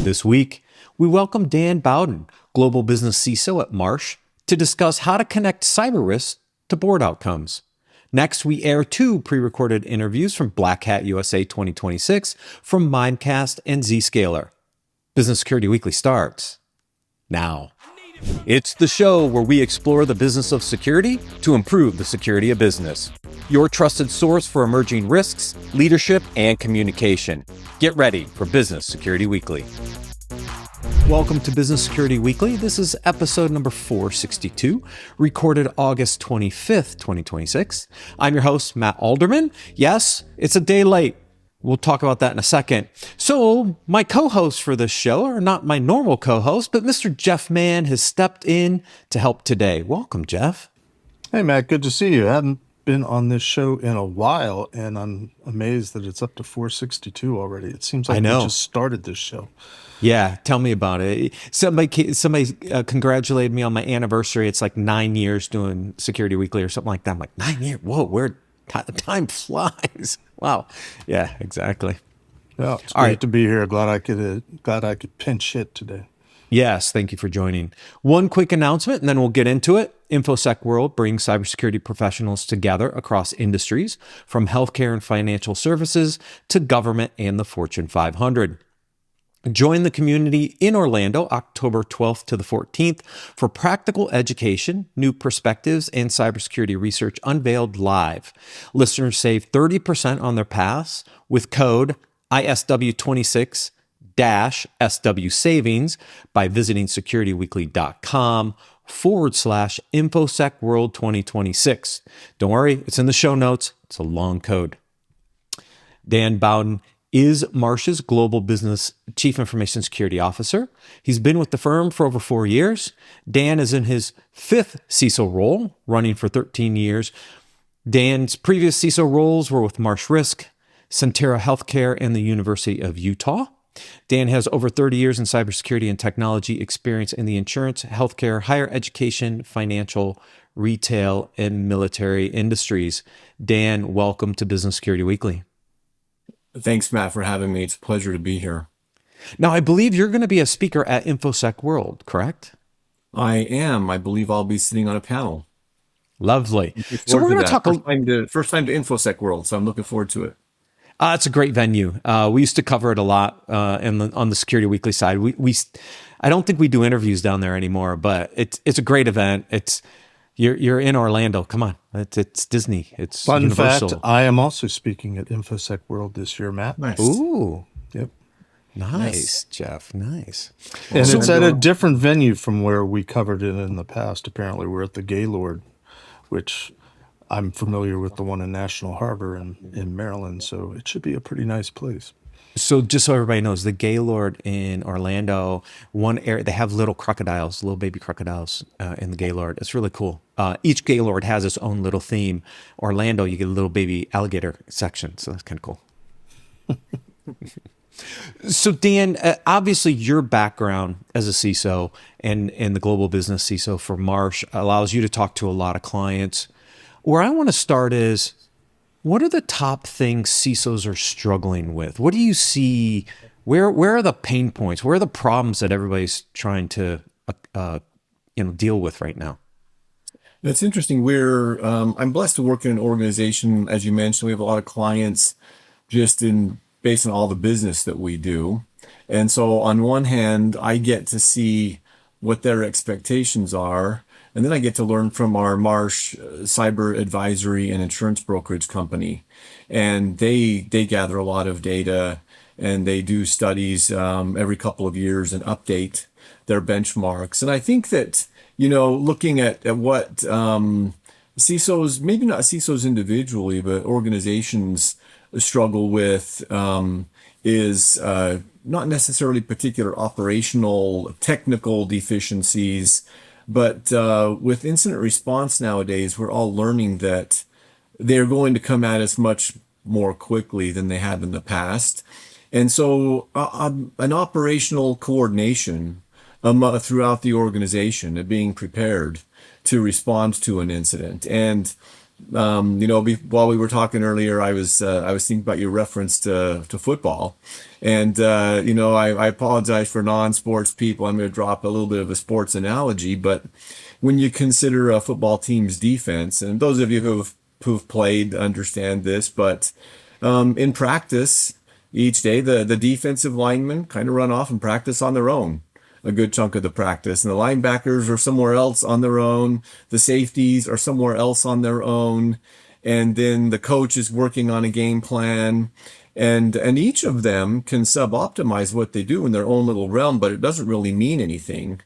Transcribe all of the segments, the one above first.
This week, we welcome Dan Bowden, Global Business CISO at Marsh, to discuss how to connect cyber risks to board outcomes. Next, we air two pre-recorded interviews from Black Hat USA 2026 from Mimecast and Zscaler. Business Security Weekly starts now. It's the show where we explore the business of security to improve the security of business. Your trusted source for emerging risks, leadership, and communication. Get ready for Business Security Weekly. Welcome to Business Security Weekly. This is episode number 462, recorded August 25th, 2026. I'm your host, Matt Alderman. Yes, it's a day late. We'll talk about that in a second. So my co-host for this show, or not my normal co-host, but Mr. Jeff Mann has stepped in to help today. Welcome, Jeff. Hey, Matt. Good to see you. I hadn't been on this show in a while, and I'm amazed that it's up to 462 already. It seems like we just started this show. Yeah, tell me about it. Somebody congratulated me on my anniversary. It's like 9 years doing Security Weekly or something like that. I'm like, 9 years? Whoa, where time flies. Wow. Yeah, exactly. Yeah, it's great to be here. Glad I could pinch hit today. Yes, thank you for joining. One quick announcement, and then we'll get into it. InfoSec World brings cybersecurity professionals together across industries, from healthcare and financial services to government and the Fortune 500. Join the community in Orlando, October 12th to the 14th, for practical education, new perspectives, and cybersecurity research unveiled live. Listeners save 30% on their pass with code ISW26-SW savings by visiting securityweekly.com/InfoSec World 2026. Don't worry, it's in the show notes. It's a long code. Dan Bowden is Marsh's Global Business Chief Information Security Officer. He's been with the firm for over 4 years. Dan is in his fifth CISO role, running for 13 years. Dan's previous CISO roles were with Marsh Risk, Centera Healthcare, and the University of Utah. Dan has over 30 years in cybersecurity and technology experience in the insurance, healthcare, higher education, financial, retail, and military industries. Dan, welcome to Business Security Weekly. Thanks, Matt, for having me. It's a pleasure to be here. Now, I believe you're going to be a speaker at InfoSec World, correct? I am. I believe I'll be sitting on a panel. Lovely. So we're going to talk first time to InfoSec World, so I'm looking forward to it. It's a great venue. We used to cover it a lot on the Security Weekly side. I don't think we do interviews down there anymore, but it's a great event. You're in Orlando. Come on, it's Disney. It's Fun Universal. fact: I am also speaking at InfoSec World this year, Matt. Nice. Ooh, yep. Nice, Jeff. Nice. And it's at a different venue from where we covered it in the past. Apparently, we're at the Gaylord, which I'm familiar with, the one in National Harbor in Maryland. So it should be a pretty nice place. So just so everybody knows, the Gaylord in Orlando, one area, they have little crocodiles, little baby crocodiles in the Gaylord. It's really cool. Each Gaylord has its own little theme. Orlando, you get a little baby alligator section. So that's kind of cool. So Dan, obviously your background as a CISO and the global business CISO for Marsh allows you to talk to a lot of clients. Where I want to start is, what are the top things CISOs are struggling with? What do you see? Where are the pain points? Where are the problems that everybody's trying to deal with right now? That's interesting. I'm blessed to work in an organization. As you mentioned, we have a lot of clients based on all the business that we do. And so on one hand, I get to see what their expectations are. And then I get to learn from our Marsh cyber advisory and insurance brokerage company. And they gather a lot of data, and they do studies every couple of years and update their benchmarks. And I think that, looking at what CISOs, maybe not CISOs individually, but organizations struggle with is not necessarily particular operational, technical deficiencies, but with incident response nowadays, we're all learning that they're going to come at us much more quickly than they have in the past. And so an operational coordination throughout the organization of being prepared to respond to an incident. And While we were talking earlier, I was thinking about your reference to football, and I apologize for non-sports people. I'm going to drop a little bit of a sports analogy, but when you consider a football team's defense, and those of you who've played understand this, but in practice, each day the defensive linemen kind of run off and practice on their own a good chunk of the practice. And the linebackers are somewhere else on their own. The safeties are somewhere else on their own. And then the coach is working on a game plan. And each of them can sub-optimize what they do in their own little realm, but it doesn't really mean anything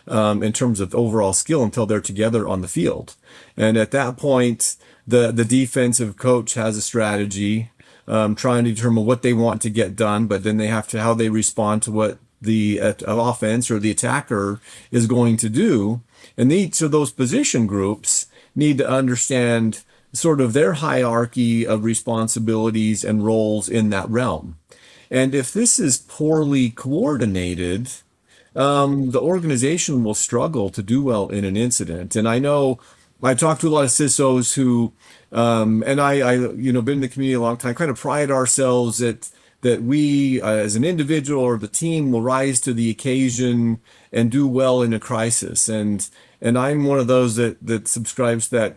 in terms of overall skill until they're together on the field. And at that point, the defensive coach has a strategy, trying to determine what they want to get done, but then they have to how they respond to what the offense or the attacker is going to do. And each of those position groups need to understand sort of their hierarchy of responsibilities and roles in that realm. And if this is poorly coordinated, the organization will struggle to do well in an incident. And I know I've talked to a lot of CISOs who, and been in the community a long time, kind of pride ourselves that we, as an individual or the team, will rise to the occasion and do well in a crisis. And I'm one of those that subscribes that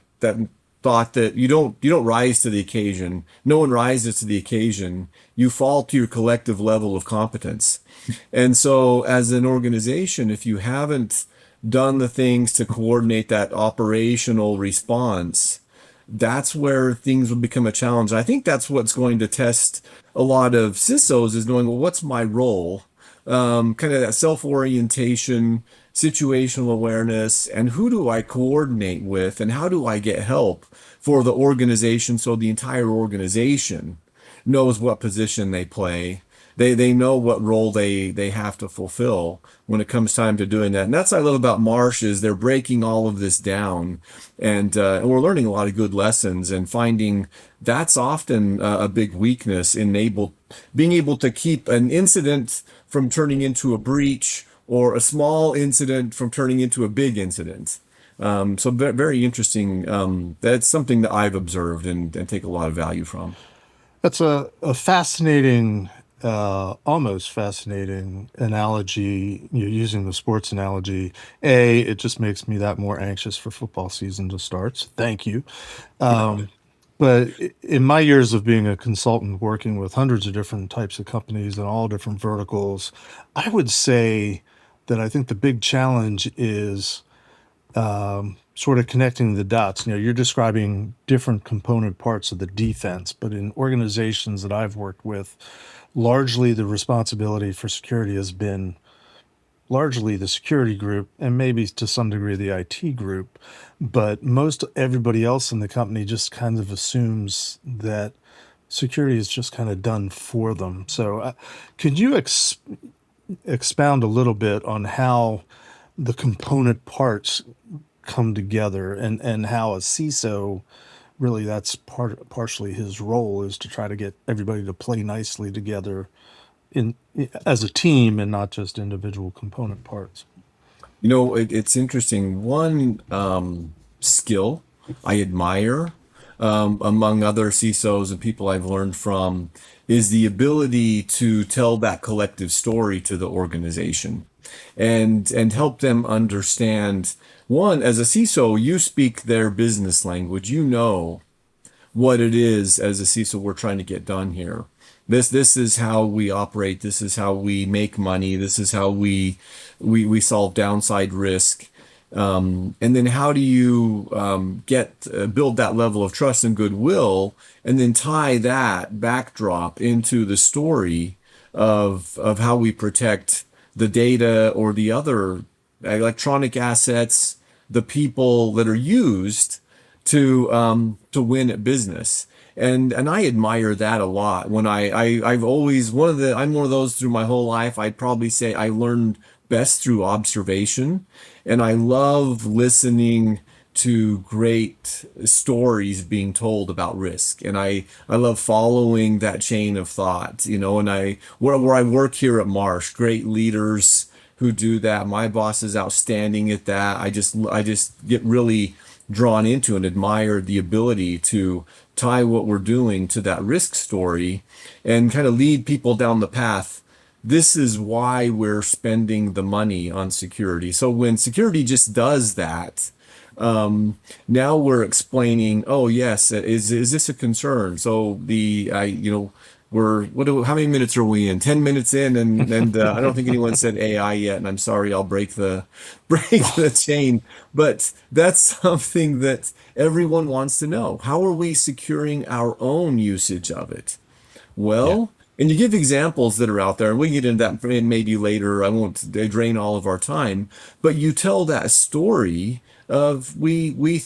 thought that you don't rise to the occasion. No one rises to the occasion. You fall to your collective level of competence. And so, as an organization, if you haven't done the things to coordinate that operational response, that's where things will become a challenge. I think that's what's going to test a lot of CISOs is knowing, well, what's my role? Kind of that self-orientation, situational awareness, and who do I coordinate with, and how do I get help for the organization so the entire organization knows what position they play. They know what role they have to fulfill when it comes time to doing that. And that's what I love about Marsh is they're breaking all of this down, and we're learning a lot of good lessons and finding that's often a big weakness in being able to keep an incident from turning into a breach or a small incident from turning into a big incident. So very interesting. That's something that I've observed and take a lot of value from. That's a fascinating, almost fascinating analogy. You're using the sports analogy. It just makes me that more anxious for football season to start. So thank you. But in my years of being a consultant, working with hundreds of different types of companies and all different verticals, I would say that I think the big challenge is sort of connecting the dots. You're describing different component parts of the defense, but in organizations that I've worked with, largely the responsibility for security has been largely the security group and maybe to some degree the IT group, but most everybody else in the company just kind of assumes that security is just kind of done for them. So could you expound a little bit on how the component parts come together and how a CISO, really that's partially his role, is to try to get everybody to play nicely together as a team and not just individual component parts? It's interesting. One skill I admire among other CISOs and people I've learned from is the ability to tell that collective story to the organization and help them understand. One, as a CISO, you speak their business language. You know what it is as a CISO we're trying to get done here. This is how we operate. This is how we make money. This is how we solve downside risk. And then how do you build that level of trust and goodwill, and then tie that backdrop into the story of how we protect the data or the other electronic assets, the people that are used to win at business. And I admire that a lot. When I'm one of those through my whole life. I'd probably say I learned best through observation, and I love listening to great stories being told about risk, and I love following that chain of thought. And where I work here at Marsh, great leaders who do that. My boss is outstanding at that. I just get really drawn into and admire the ability to tie what we're doing to that risk story and kind of lead people down the path. This is why we're spending the money on security. So when security just does that, now we're explaining, oh yes, is this a concern? So how many minutes are we in? 10 minutes in, and I don't think anyone said AI yet, and I'm sorry, I'll break the chain. But that's something that everyone wants to know. How are we securing our own usage of it? Well, and you give examples that are out there, and we can get into that maybe later. I won't drain all of our time, but you tell that story of we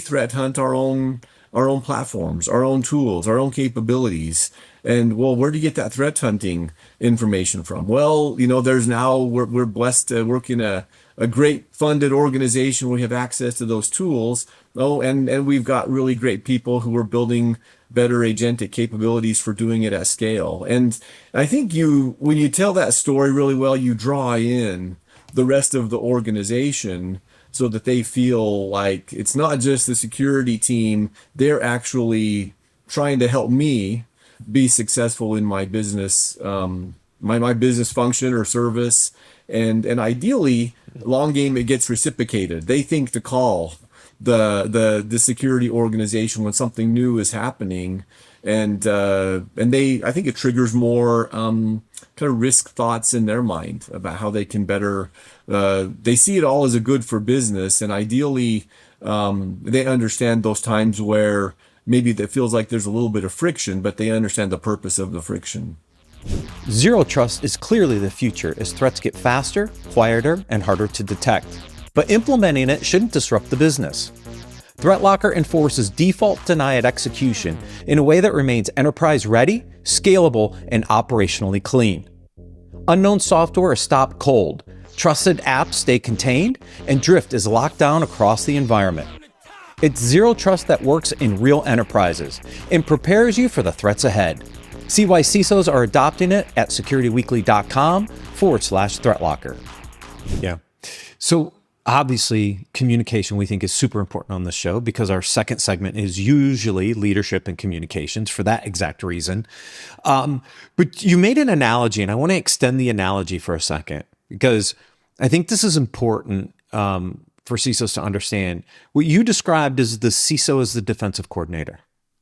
threat hunt our own platforms, our own tools, our own capabilities. And well, where do you get that threat hunting information from? Well, we're blessed to work in a great funded organization where we have access to those tools. Oh, and we've got really great people who are building better agentic capabilities for doing it at scale. And I think when you tell that story really well, you draw in the rest of the organization so that they feel like it's not just the security team, they're actually trying to help me be successful in my business, my business function or service. And ideally, long game, it gets reciprocated. They think to call the security organization when something new is happening. And I think it triggers more kind of risk thoughts in their mind about how they can better. They see it all as a good for business, and ideally, they understand those times where maybe that feels like there's a little bit of friction, but they understand the purpose of the friction. Zero trust is clearly the future as threats get faster, quieter, and harder to detect. But implementing it shouldn't disrupt the business. ThreatLocker enforces default denied execution in a way that remains enterprise-ready, scalable, and operationally clean. Unknown software is stopped cold, trusted apps stay contained, and drift is locked down across the environment. It's zero trust that works in real enterprises and prepares you for the threats ahead. See why CISOs are adopting it at securityweekly.com/ThreatLocker. Yeah. So obviously, communication we think is super important on this show because our second segment is usually leadership and communications for that exact reason. But you made an analogy, and I want to extend the analogy for a second because I think this is important for CISOs to understand. What you described as the CISO as the defensive coordinator,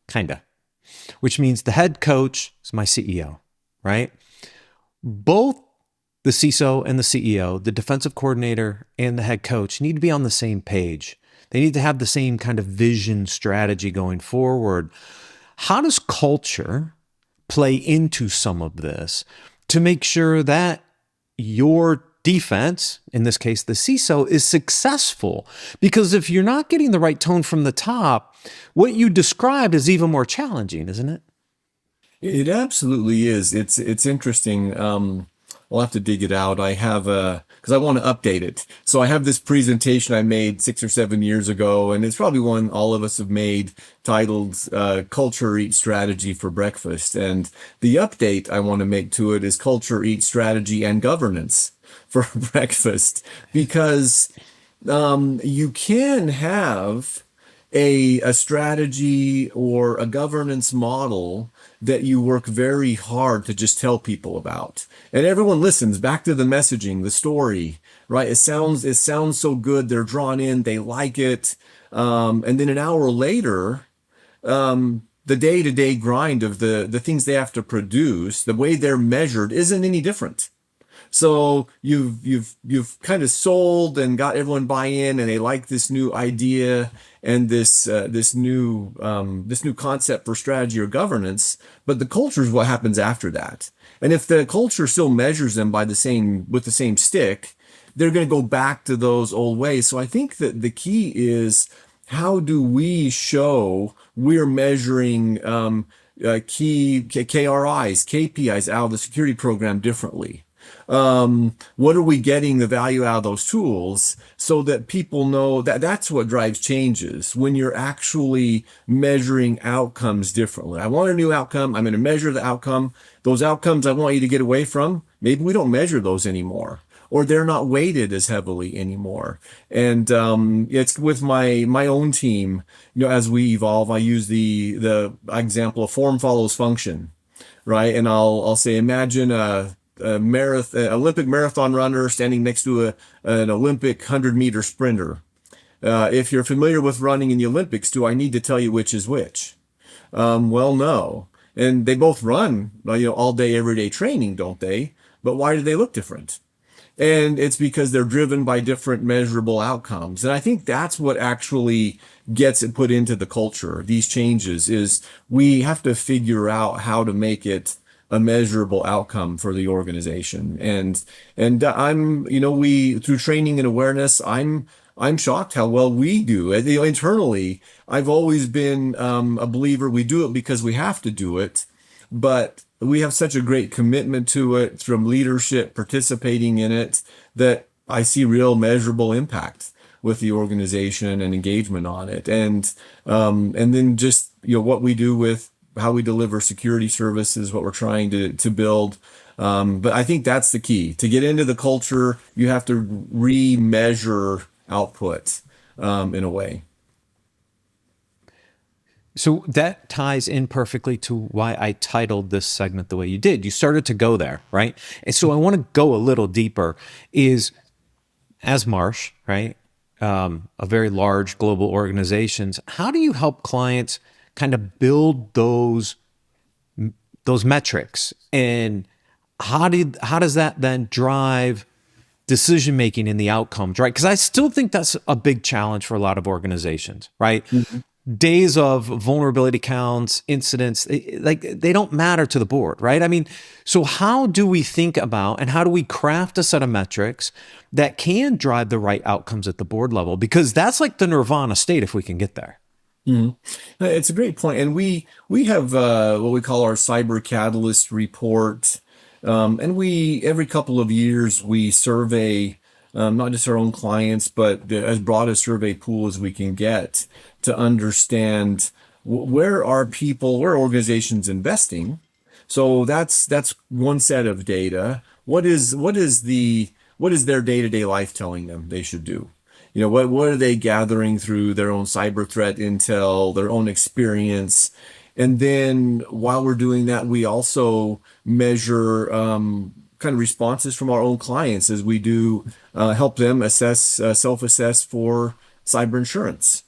kinda, which means the head coach is my CEO, right? Both the CISO and the CEO, the defensive coordinator and the head coach need to be on the same page. They need to have the same kind of vision strategy going forward. How does culture play into some of this to make sure that your defense, in this case, the CISO, is successful? Because if you're not getting the right tone from the top, what you described is even more challenging, isn't it? It absolutely is. It's interesting. I'll have to dig it out. I have because I want to update it. So I have this presentation I made 6 or 7 years ago, and it's probably one all of us have made, titled Culture Eats Strategy for Breakfast. And the update I want to make to it is Culture Eats Strategy and Governance for Breakfast, because you can have a strategy or a governance model that you work very hard to just tell people about, and everyone listens back to the messaging, the story, right? It sounds so good, they're drawn in, they like it, and then an hour later, the day-to-day grind of the things they have to produce, the way they're measured isn't any different. So you've kind of sold and got everyone buy in, and they like this new idea and this new concept for strategy or governance. But the culture is what happens after that. And if the culture still measures them with the same stick, they're going to go back to those old ways. So I think that the key is, how do we show we're measuring key KRIs, KPIs out of the security program differently? What are we getting the value out of those tools so that people know that that's what drives changes, when you're actually measuring outcomes differently. I want a new outcome. I'm going to measure the outcome. Those outcomes I want you to get away from, maybe we don't measure those anymore. or they're not weighted as heavily anymore. And it's with my own team, as we evolve, I use the example of form follows function, right? And I'll say, imagine a marathon, Olympic marathon runner standing next to an Olympic 100-meter sprinter. If you're familiar with running in the Olympics, do I need to tell you which is which? Well, no. And they both run, all day, every day training, don't they? But why do they look different? And it's because they're driven by different measurable outcomes. And I think that's what actually gets it put into the culture. These changes is we have to figure out how to make it a measurable outcome for the organization. And I'm, we, through training and awareness, I'm shocked how well we do. Internally, I've always been a believer we do it because we have to do it, but we have such a great commitment to it from leadership participating in it that I see real measurable impact with the organization and engagement on it. And then just, what we do with how we deliver security services, what we're trying to build. But I think that's the key. To get into the culture, you have to re-measure output in a way. So that ties in perfectly to why I titled this segment the way you did. You started to go there, right? And so I want to go a little deeper is as Marsh, right? A very large global organizations. How do you help clients kind of build those metrics? And how does that then drive decision making in the outcomes, right? Because I still think that's a big challenge for a lot of organizations, right? Mm-hmm. Days of vulnerability counts, incidents, they don't matter to the board, right? I mean, so how do we think about and how do we craft a set of metrics that can drive the right outcomes at the board level? Because that's like the nirvana state if we can get there. Mm-hmm. It's a great point. And we have what we call our Cyber Catalyst report. And every couple of years, we survey not just our own clients, but as broad a survey pool as we can get to understand where are organizations investing. So that's one set of data. What is their day-to-day life telling them they should do? What are they gathering through their own cyber threat intel, their own experience? And then while we're doing that, we also measure kind of responses from our own clients as we do help them self-assess for cyber insurance.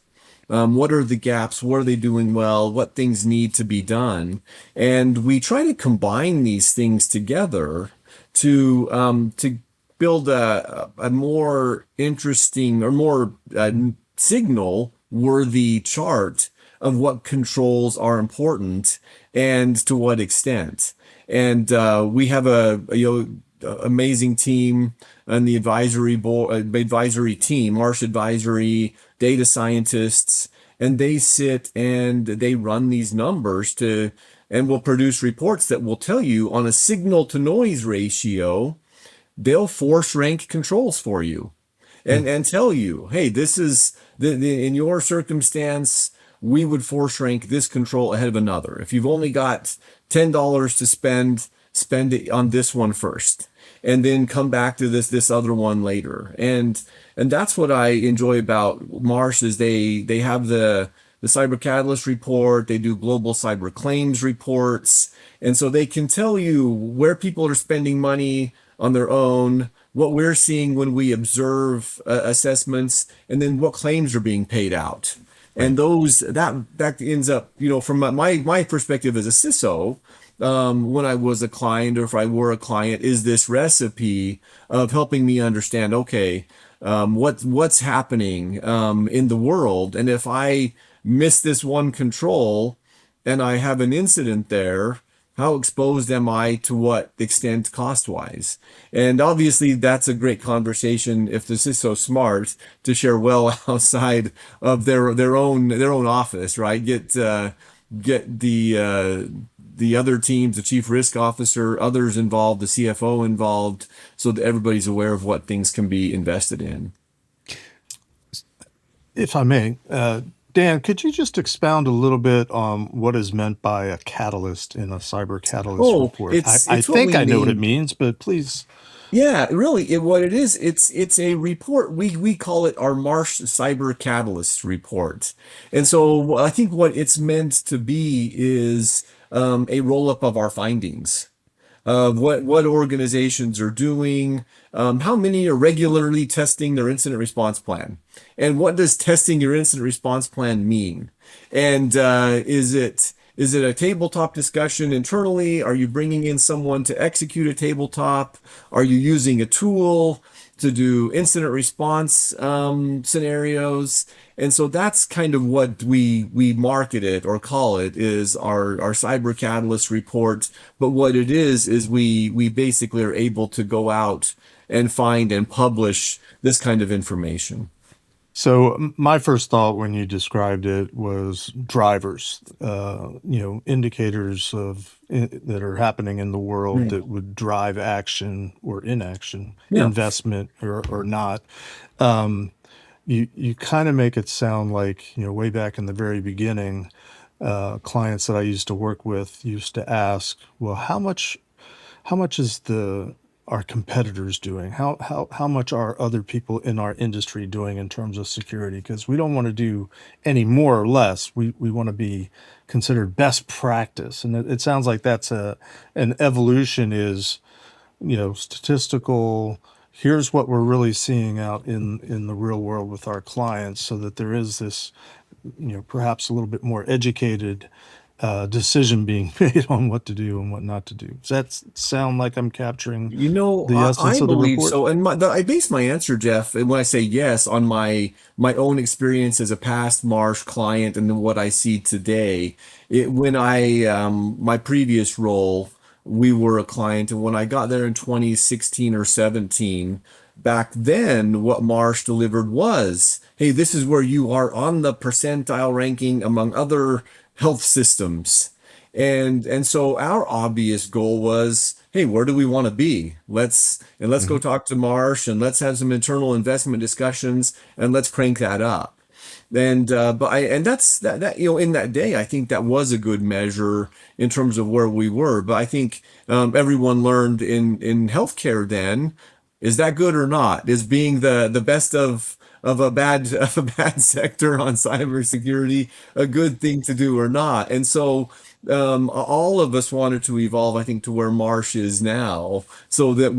What are the gaps? What are they doing well? What things need to be done? And we try to combine these things together to build a more interesting or more signal-worthy chart of what controls are important and to what extent. And we have a amazing team on the advisory team, Marsh advisory, data scientists, and they sit and they run these numbers and will produce reports that will tell you on a signal to noise ratio, they'll force rank controls for you and tell you, hey, this is in your circumstance, we would force rank this control ahead of another. If you've only got $10 to spend it on this one first, and then come back to this other one later. And that's what I enjoy about Marsh is they have the Cyber Catalyst report, they do global cyber claims reports, and so they can tell you where people are spending money on their own, what we're seeing when we observe assessments, and then what claims are being paid out. And that ends up, from my perspective as a CISO, when I was a client or if I were a client, is this recipe of helping me understand, okay, what's happening in the world. And if I miss this one control and I have an incident there, how exposed am I to what extent cost-wise? And obviously that's a great conversation if the CISO smart to share well outside of their own office, right? Get the other teams, the chief risk officer, others involved, the CFO involved, so that everybody's aware of what things can be invested in. If I may, Dan, could you just expound a little bit on what is meant by a catalyst in a cyber catalyst report? I think I know what it means, but please. Yeah, really, what it is, it's a report. We call it our Marsh Cyber Catalyst report. And so I think what it's meant to be is a roll-up of our findings of what organizations are doing, how many are regularly testing their incident response plan, and what does testing your incident response plan mean? And is it a tabletop discussion internally? Are you bringing in someone to execute a tabletop? Are you using a tool to do incident response scenarios? And so that's kind of what we market it or call it is our Cyber Catalyst report. But what it is we basically are able to go out and find and publish this kind of information. So my first thought when you described it was drivers, indicators that are happening in the world that would drive action or inaction, Yeah. investment or not. You kind of make it sound like, way back in the very beginning, clients that I used to work with used to ask, well, how much is our competitors doing? How much are other people in our industry doing in terms of security? Because we don't want to do any more or less. We want to be considered best practice. And it sounds like that's an evolution is, statistical. Here's what we're really seeing out in the real world with our clients, so that there is this, perhaps a little bit more educated decision being made on what to do and what not to do. Does that sound like I'm capturing the essence I of the believe report? so. And I base my answer, Jeff, and when I say yes, on my own experience as a past Marsh client and then what I see today. When I my previous role, we were a client, and when I got there in 2016 or 17, back then, what Marsh delivered was, hey, this is where you are on the percentile ranking among other health systems. And so our obvious goal was, hey, where do we want to be? Let's go talk to Marsh and let's have some internal investment discussions and let's crank that up. And that's that in that day, I think that was a good measure in terms of where we were. But I think everyone learned in healthcare then, is that good or not? Is being the best of a bad sector on cybersecurity a good thing to do or not? And so all of us wanted to evolve, I think, to where Marsh is now, so that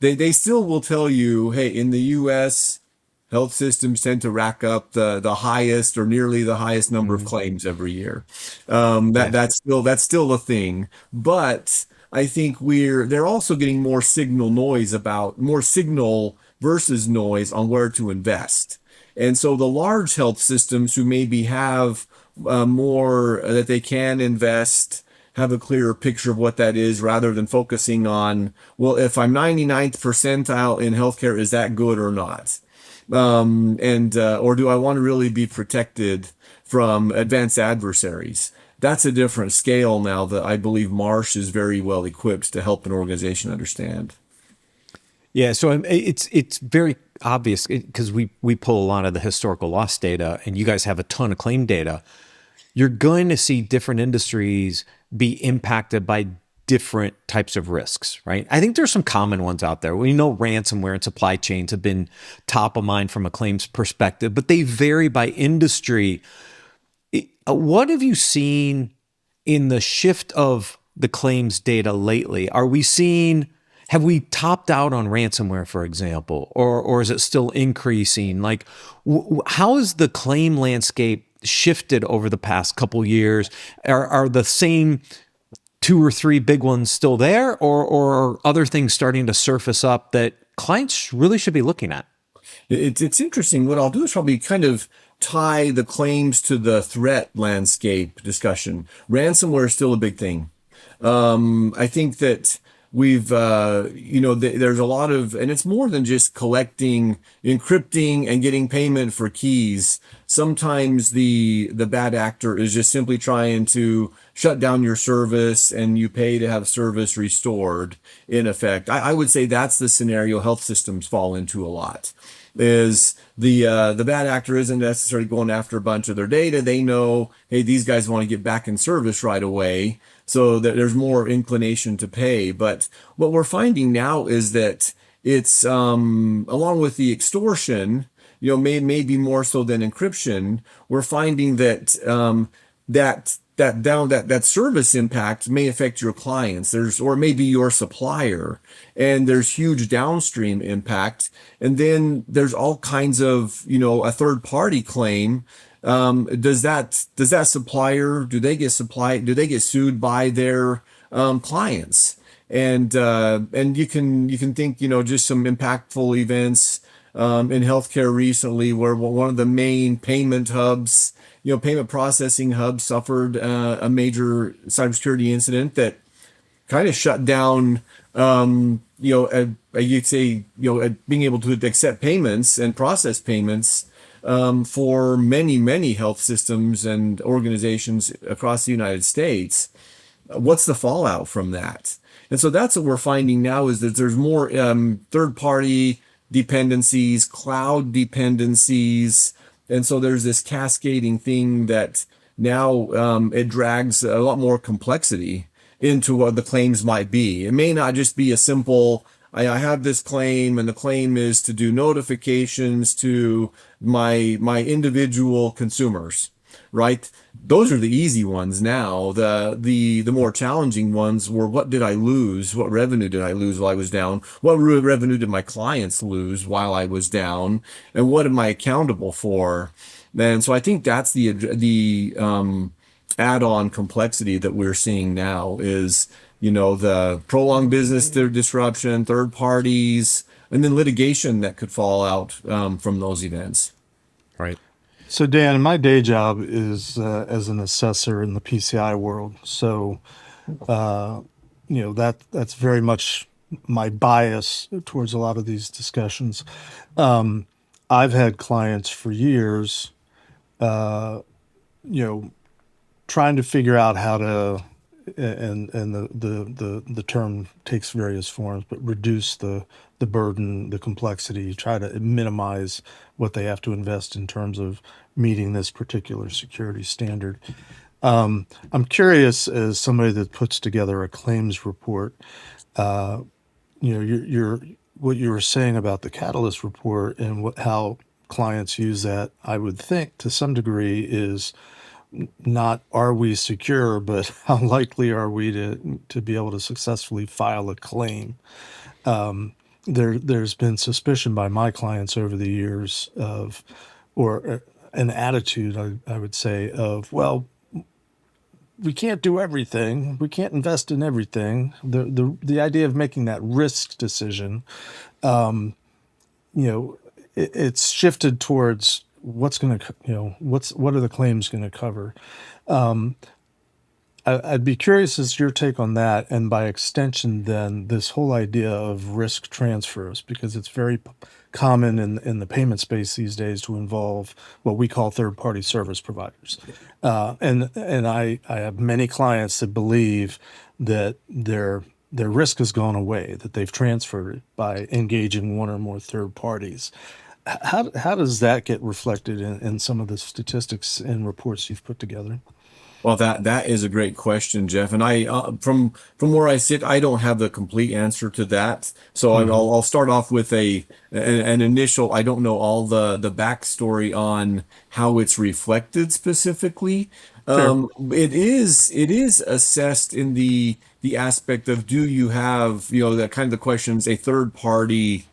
they still will tell you, hey, in the U.S. health systems tend to rack up the highest or nearly the highest number of claims every year. That's still a thing, but I think they're also getting more signal versus noise on where to invest. And so the large health systems who maybe have more that they can invest, have a clearer picture of what that is, rather than focusing on, well, if I'm 99th percentile in healthcare, is that good or not? Or do I want to really be protected from advanced adversaries? That's a different scale now that I believe Marsh is very well equipped to help an organization understand. Yeah, so it's very obvious because we pull a lot of the historical loss data, and you guys have a ton of claim data. You're going to see different industries be impacted by different types of risks, right? I think there's some common ones out there. We know ransomware and supply chains have been top of mind from a claims perspective, but they vary by industry. What have you seen in the shift of the claims data lately? Have we topped out on ransomware, for example, or is it still increasing? Like, how has the claim landscape shifted over the past couple years? Are the same two or three big ones still there, or are other things starting to surface up that clients really should be looking at? It's interesting. What I'll do is probably kind of tie the claims to the threat landscape discussion. Ransomware is still a big thing. I think that there's a lot of, and it's more than just collecting, encrypting, and getting payment for keys. Sometimes the bad actor is just simply trying to shut down your service and you pay to have service restored, in effect. I would say that's the scenario health systems fall into a lot. Is the bad actor isn't necessarily going after a bunch of their data. They know, hey, these guys want to get back in service right away. so that there's more inclination to pay. But what we're finding now is that it's along with the extortion, maybe more so than encryption, we're finding that that service impact may affect your clients. Or maybe your supplier, and there's huge downstream impact. And then there's all kinds of, a third party claim. Does that supplier, do they get sued by their clients? And you can think, just some impactful events in healthcare recently, where one of the main payment hubs, payment processing hubs, suffered a major cybersecurity incident that kind of shut down, you'd say, being able to accept payments and process payments for many health systems and organizations across the United States. What's the fallout from that? And so that's what we're finding now, is that there's more third-party dependencies, cloud dependencies, and so there's this cascading thing that now it drags a lot more complexity into what the claims might be. It may not just be a simple, I have this claim, and the claim is to do notifications to my individual consumers, right? Those are the easy ones now. The more challenging ones were, what did I lose? What revenue did I lose while I was down? What revenue did my clients lose while I was down? And what am I accountable for? And so I think that's the add-on complexity that we're seeing now is, the prolonged business disruption, third parties, and then litigation that could fall out from those events. Right. So Dan, my day job is as an assessor in the PCI world. So, that's very much my bias towards a lot of these discussions. I've had clients for years, trying to figure out how to, and the term takes various forms, but reduce the burden, the complexity, try to minimize what they have to invest in terms of meeting this particular security standard. I'm curious, as somebody that puts together a claims report, you're what you were saying about the Catalyst report and how clients use that, I would think to some degree is not are we secure, but how likely are we to be able to successfully file a claim? There's been suspicion by my clients over the years of, or an attitude, I would say, of, well, we can't do everything. We can't invest in everything. The idea of making that risk decision, it's shifted towards what's going to, what are the claims going to cover? I'd be curious as your take on that, and by extension, then this whole idea of risk transfers, because it's very common in the payment space these days to involve what we call third-party service providers, and I have many clients that believe that their risk has gone away, that they've transferred it by engaging one or more third parties. How does that get reflected in some of the statistics and reports you've put together? Well, that is a great question, Jeff. And I, from where I sit, I don't have the complete answer to that. So I'll start off with an initial. I don't know all the backstory on how it's reflected specifically. Sure. It is assessed in the aspect of, do you have, that kind of the questions, a third party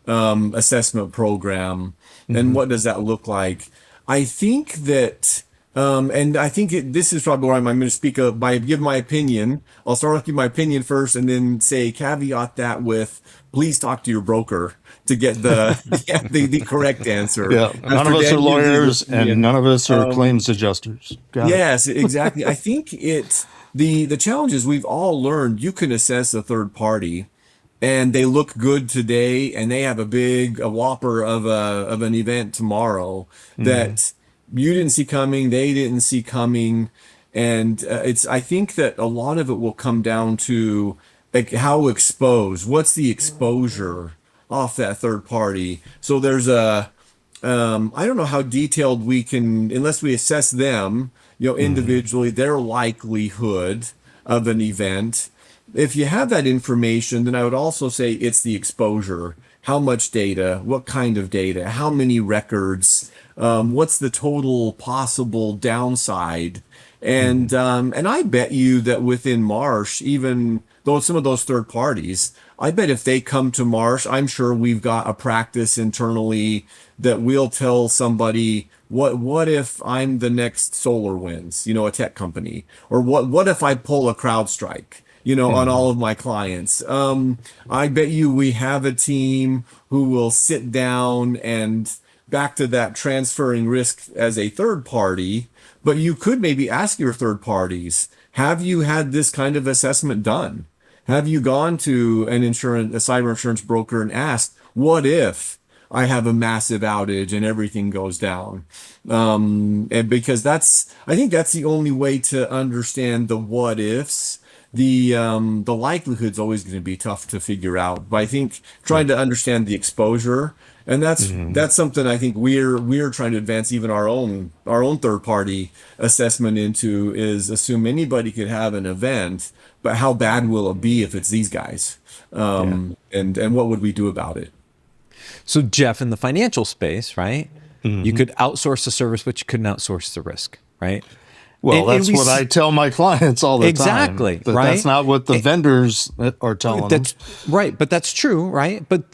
assessment program, and what does that look like? I think that. And I think this is probably where I'm going to speak give my opinion. I'll start off with my opinion first, and then say caveat that with, please talk to your broker to get the correct answer. Yeah, none of us are lawyers, and none of us are claims adjusters. Yes, exactly. I think the challenge is, we've all learned you can assess a third party, and they look good today, and they have a whopper of an event tomorrow that you didn't see coming, they didn't see coming. And I think that a lot of it will come down to, like, how exposed, what's the exposure off that third party. So there's I don't know how detailed we can, unless we assess them, individually, their likelihood of an event. If you have that information, then I would also say it's the exposure. How much data? What kind of data? How many records? What's the total possible downside? And I bet you that within Marsh, even though some of those third parties, I bet if they come to Marsh, I'm sure we've got a practice internally that we'll tell somebody, what if I'm the next SolarWinds, a tech company, or what if I pull a CrowdStrike, on all of my clients. I bet you we have a team who will sit down and back to that transferring risk as a third party, but you could maybe ask your third parties, have you had this kind of assessment done? Have you gone to a cyber insurance broker and asked, what if I have a massive outage and everything goes down? And because I think that's the only way to understand the what ifs. The likelihood's always going to be tough to figure out, but I think trying to understand the exposure, and that's something I think we're trying to advance even our own third party assessment into, is assume anybody could have an event, but how bad will it be if it's these guys, and what would we do about it? So Jeff, in the financial space, right? You could outsource the service, but you couldn't outsource the risk, right? Well, that's what I tell my clients all the time. Exactly, But right? that's not what the vendors are telling them. Right, but that's true, right? But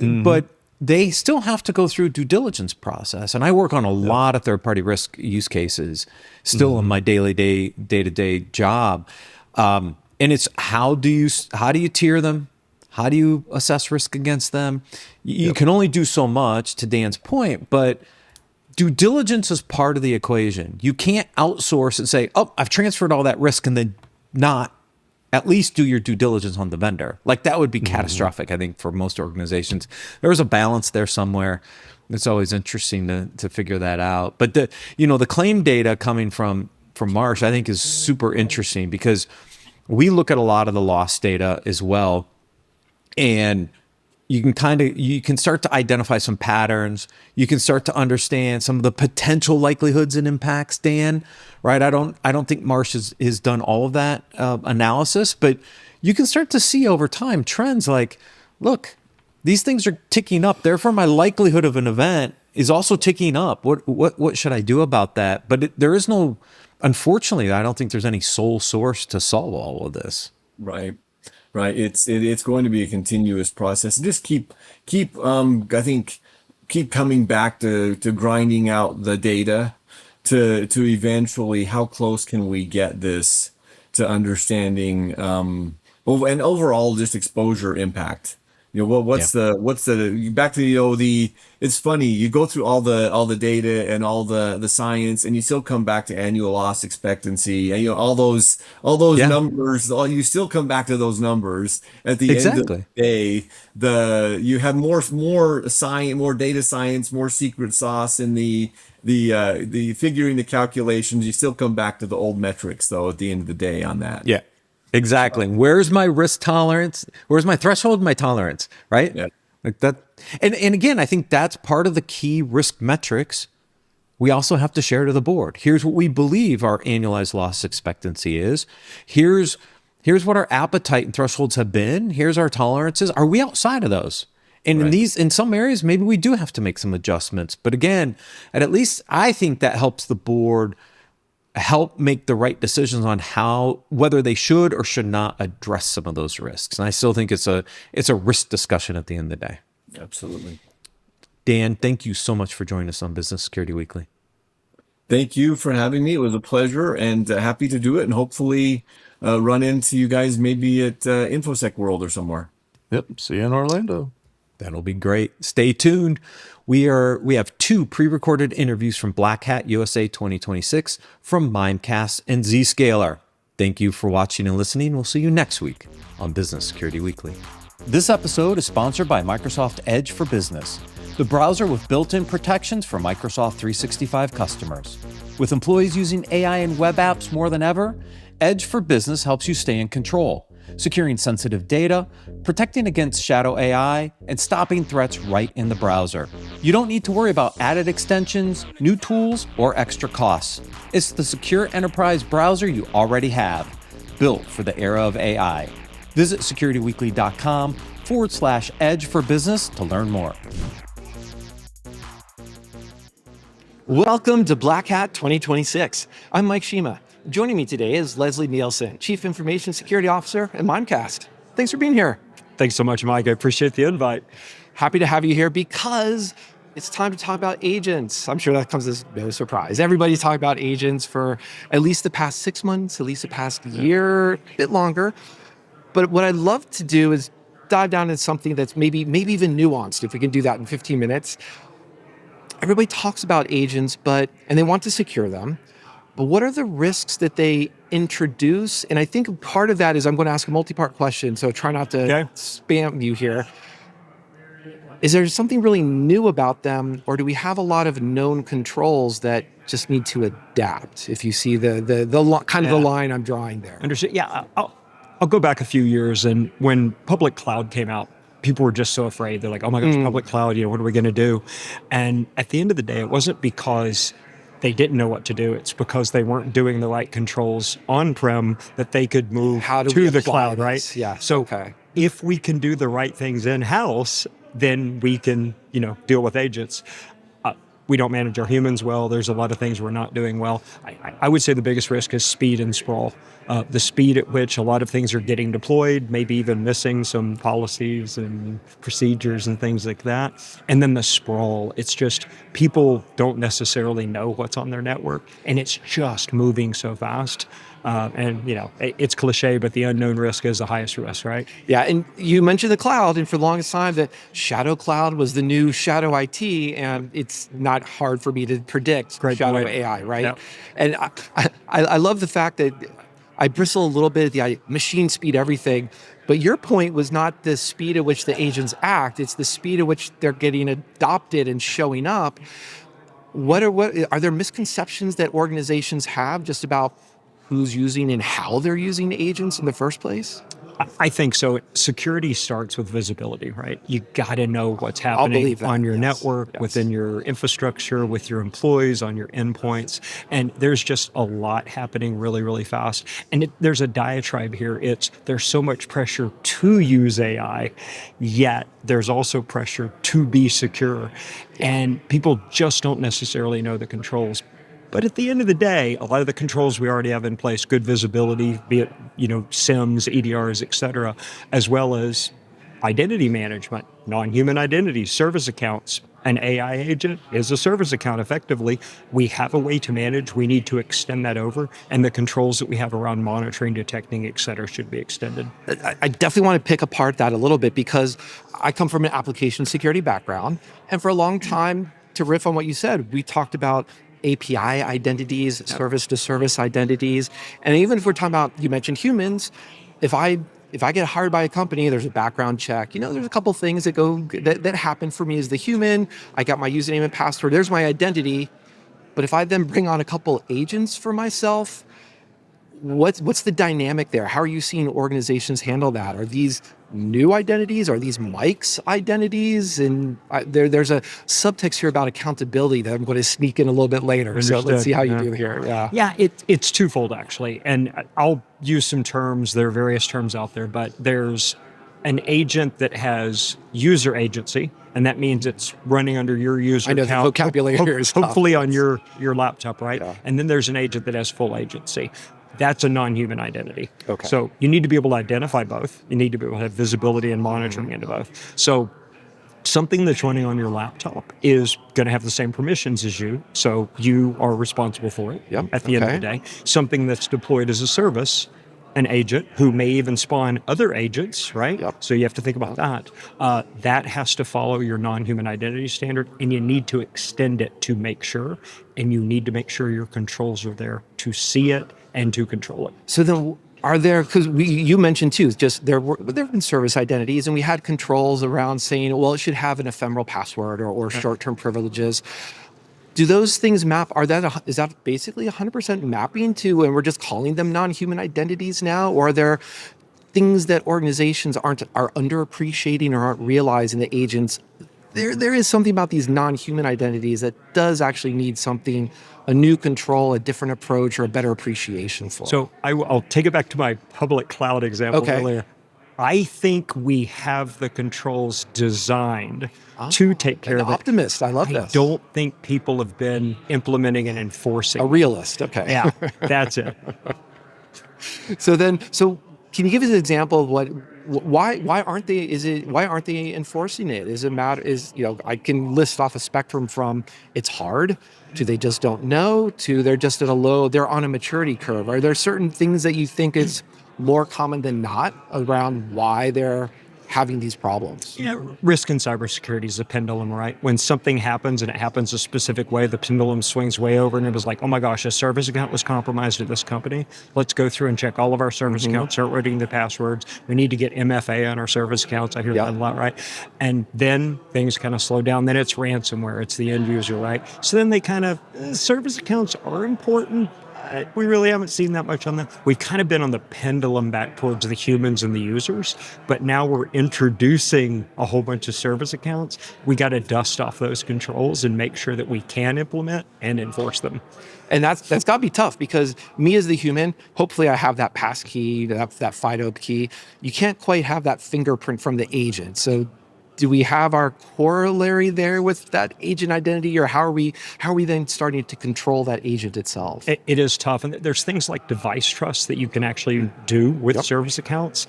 they still have to go through due diligence process. And I work on a lot of third-party risk use cases still in my day-to-day job. And it's how do you tier them? How do you assess risk against them? You can only do so much, to Dan's point, but due diligence is part of the equation. You can't outsource and say, oh, I've transferred all that risk, and then not at least do your due diligence on the vendor. Like, that would be catastrophic, I think, for most organizations. There's a balance there somewhere. It's always interesting to figure that out. But the claim data coming from Marsh, I think, is super interesting, because we look at a lot of the loss data as well, and you can start to identify some patterns. You can start to understand some of the potential likelihoods and impacts, Dan, right? I don't think Marsh has done all of that analysis, but you can start to see over time trends like, look, these things are ticking up. Therefore, my likelihood of an event is also ticking up. What should I do about that? But there is no, unfortunately, I don't think there's any sole source to solve all of this. Right. It's going to be a continuous process. Just keep I think keep coming back to grinding out the data to eventually, how close can we get this to understanding and overall just exposure impact. What's the back to it's funny, you go through all the data and all the science, and you still come back to annual loss expectancy, and all those numbers, you still come back to those numbers at the end of the day. You have more science, more data science, more secret sauce in the figuring the calculations. You still come back to the old metrics though at the end of the day on that. Yeah. Exactly. Where's my risk tolerance? Where's my threshold, my tolerance, right? Yeah. Like that. And again, I think that's part of the key risk metrics we also have to share to the board. Here's what we believe our annualized loss expectancy is. Here's what our appetite and thresholds have been. Here's our tolerances. Are we outside of those? And in some areas, maybe we do have to make some adjustments. But again, at least I think that helps the board help make the right decisions on whether they should or should not address some of those risks. And I still think it's a risk discussion at the end of the day. Absolutely. Dan, thank you so much for joining us on Business Security Weekly. Thank you for having me. It was a pleasure, and happy to do it, and hopefully run into you guys maybe at InfoSec World or somewhere. Yep. See you in Orlando. That'll be great. Stay tuned. We have 2 pre-recorded interviews from Black Hat USA 2026 from Mimecast and Zscaler. Thank you for watching and listening. We'll see you next week on Business Security Weekly. This episode is sponsored by Microsoft Edge for Business, the browser with built-in protections for Microsoft 365 customers. With employees using AI and web apps more than ever, Edge for Business helps you stay in control, securing sensitive data, protecting against shadow AI, and stopping threats right in the browser. You don't need to worry about added extensions, new tools, or extra costs. It's the secure enterprise browser you already have. built for the era of AI. Visit securityweekly.com/edge for business to learn more. Welcome to Black Hat 2026. I'm Mike Shima. Joining me today is Leslie Nielsen, Chief Information Security Officer at Mimecast. Thanks for being here. Thanks so much, Mike. I appreciate the invite. Happy to have you here because it's time to talk about agents. I'm sure that comes as no surprise. Everybody's talking about agents for at least the past 6 months, at least the past year, a bit longer. But what I'd love to do is dive down into something that's maybe even nuanced, if we can do that in 15 minutes. Everybody talks about agents, and they want to secure them. But what are the risks that they introduce? And I think part of that is I'm going to ask a multi-part question, so try not to spam you here. Is there something really new about them, or do we have a lot of known controls that just need to adapt? If you see the line I'm drawing there. Understood. Yeah, I'll go back a few years, and when public cloud came out, people were just so afraid. They're like, "Oh my gosh, public cloud! What are we going to do?" And at the end of the day, it wasn't because they didn't know what to do. It's because they weren't doing the right controls on-prem that they could move to the cloud, right? Yeah. So if we can do the right things in-house, then we can, deal with agents. We don't manage our humans well. There's a lot of things we're not doing well. I would say the biggest risk is speed and sprawl. The speed at which a lot of things are getting deployed, maybe even missing some policies and procedures and things like that. And then the sprawl, it's just people don't necessarily know what's on their network, and it's just moving so fast. It's cliche, but the unknown risk is the highest risk, right? Yeah, and you mentioned the cloud, and for the longest time, the shadow cloud was the new shadow IT, and it's not hard for me to predict shadow AI, right? Yep. And I love the fact that I bristle a little bit at the machine speed everything, but your point was not the speed at which the agents act, it's the speed at which they're getting adopted and showing up. What are there misconceptions that organizations have just about who's using and how they're using agents in the first place? I think so. Security starts with visibility, right? You got to know what's happening on your network, within your infrastructure, with your employees, on your endpoints. And there's just a lot happening really, really fast. And there's a diatribe here. There's so much pressure to use AI, yet there's also pressure to be secure. And people just don't necessarily know the controls. But at the end of the day, a lot of the controls we already have in place, good visibility, be it, SIMs, EDRs, et cetera, as well as identity management, non-human identities, service accounts. An AI agent is a service account effectively. We have a way to manage. We need to extend that over. And the controls that we have around monitoring, detecting, et cetera, should be extended. I definitely want to pick apart that a little bit because I come from an application security background. And for a long time, to riff on what you said, we talked about API identities, service-to-service identities. And even if we're talking about, you mentioned humans, if I get hired by a company, there's a background check. There's a couple things that happen for me as the human. I got my username and password. There's my identity. But if I then bring on a couple agents for myself, what's the dynamic there? How are you seeing organizations handle that? Are these new identities? Are these Mike's identities? And there's a subtext here about accountability that I'm going to sneak in a little bit later. Understood. So let's see how you do here. Yeah, it's twofold actually. And I'll use some terms. There are various terms out there, but there's an agent that has user agency, and that means it's running under your user account. I know the vocabulary here is tough. Hopefully on your laptop, right? Yeah. And then there's an agent that has full agency. That's a non-human identity. Okay. So you need to be able to identify both. You need to be able to have visibility and monitoring into both. So something that's running on your laptop is going to have the same permissions as you. So you are responsible for it at the end of the day. Something that's deployed as a service, an agent who may even spawn other agents, right? Yep. So you have to think about that. That has to follow your non-human identity standard, and you need to extend it to make sure, and you need to make sure your controls are there to see it and to control it. So then are there, because you mentioned too, just there have been service identities, and we had controls around saying, well, it should have an ephemeral password or short-term privileges. Do those things map? Is that basically 100% mapping to, and we're just calling them non-human identities now? Or are there things that organizations are underappreciating or aren't realizing that agents there is something about these non-human identities that does actually need something, a new control, a different approach, or a better appreciation for. So I'll take it back to my public cloud example earlier. I think we have the controls designed to take care of it. Optimist, I love this. I don't think people have been implementing and enforcing. A realist, okay. Yeah, that's it. So can you give us an example of why aren't they enforcing it? Is it matter? I can list off a spectrum from it's hard to they just don't know to they're just they're on a maturity curve. Are there certain things that you think is more common than not around why they're having these problems? Yeah, risk in cybersecurity is a pendulum, right? When something happens and it happens a specific way, the pendulum swings way over and it was like, oh my gosh, a service account was compromised at this company. Let's go through and check all of our service accounts, start writing the passwords. We need to get MFA on our service accounts. I hear that a lot, right? And then things kind of slow down. Then it's ransomware. It's the end user, right? So then they service accounts are important. We really haven't seen that much on them. We've kind of been on the pendulum back towards the humans and the users, but now we're introducing a whole bunch of service accounts. We got to dust off those controls and make sure that we can implement and enforce them. And that's got to be tough because me as the human, hopefully I have that pass key, that FIDO key. You can't quite have that fingerprint from the agent. So do we have our corollary there with that agent identity, or how are we then starting to control that agent itself? It is tough, and there's things like device trust that you can actually do with service accounts.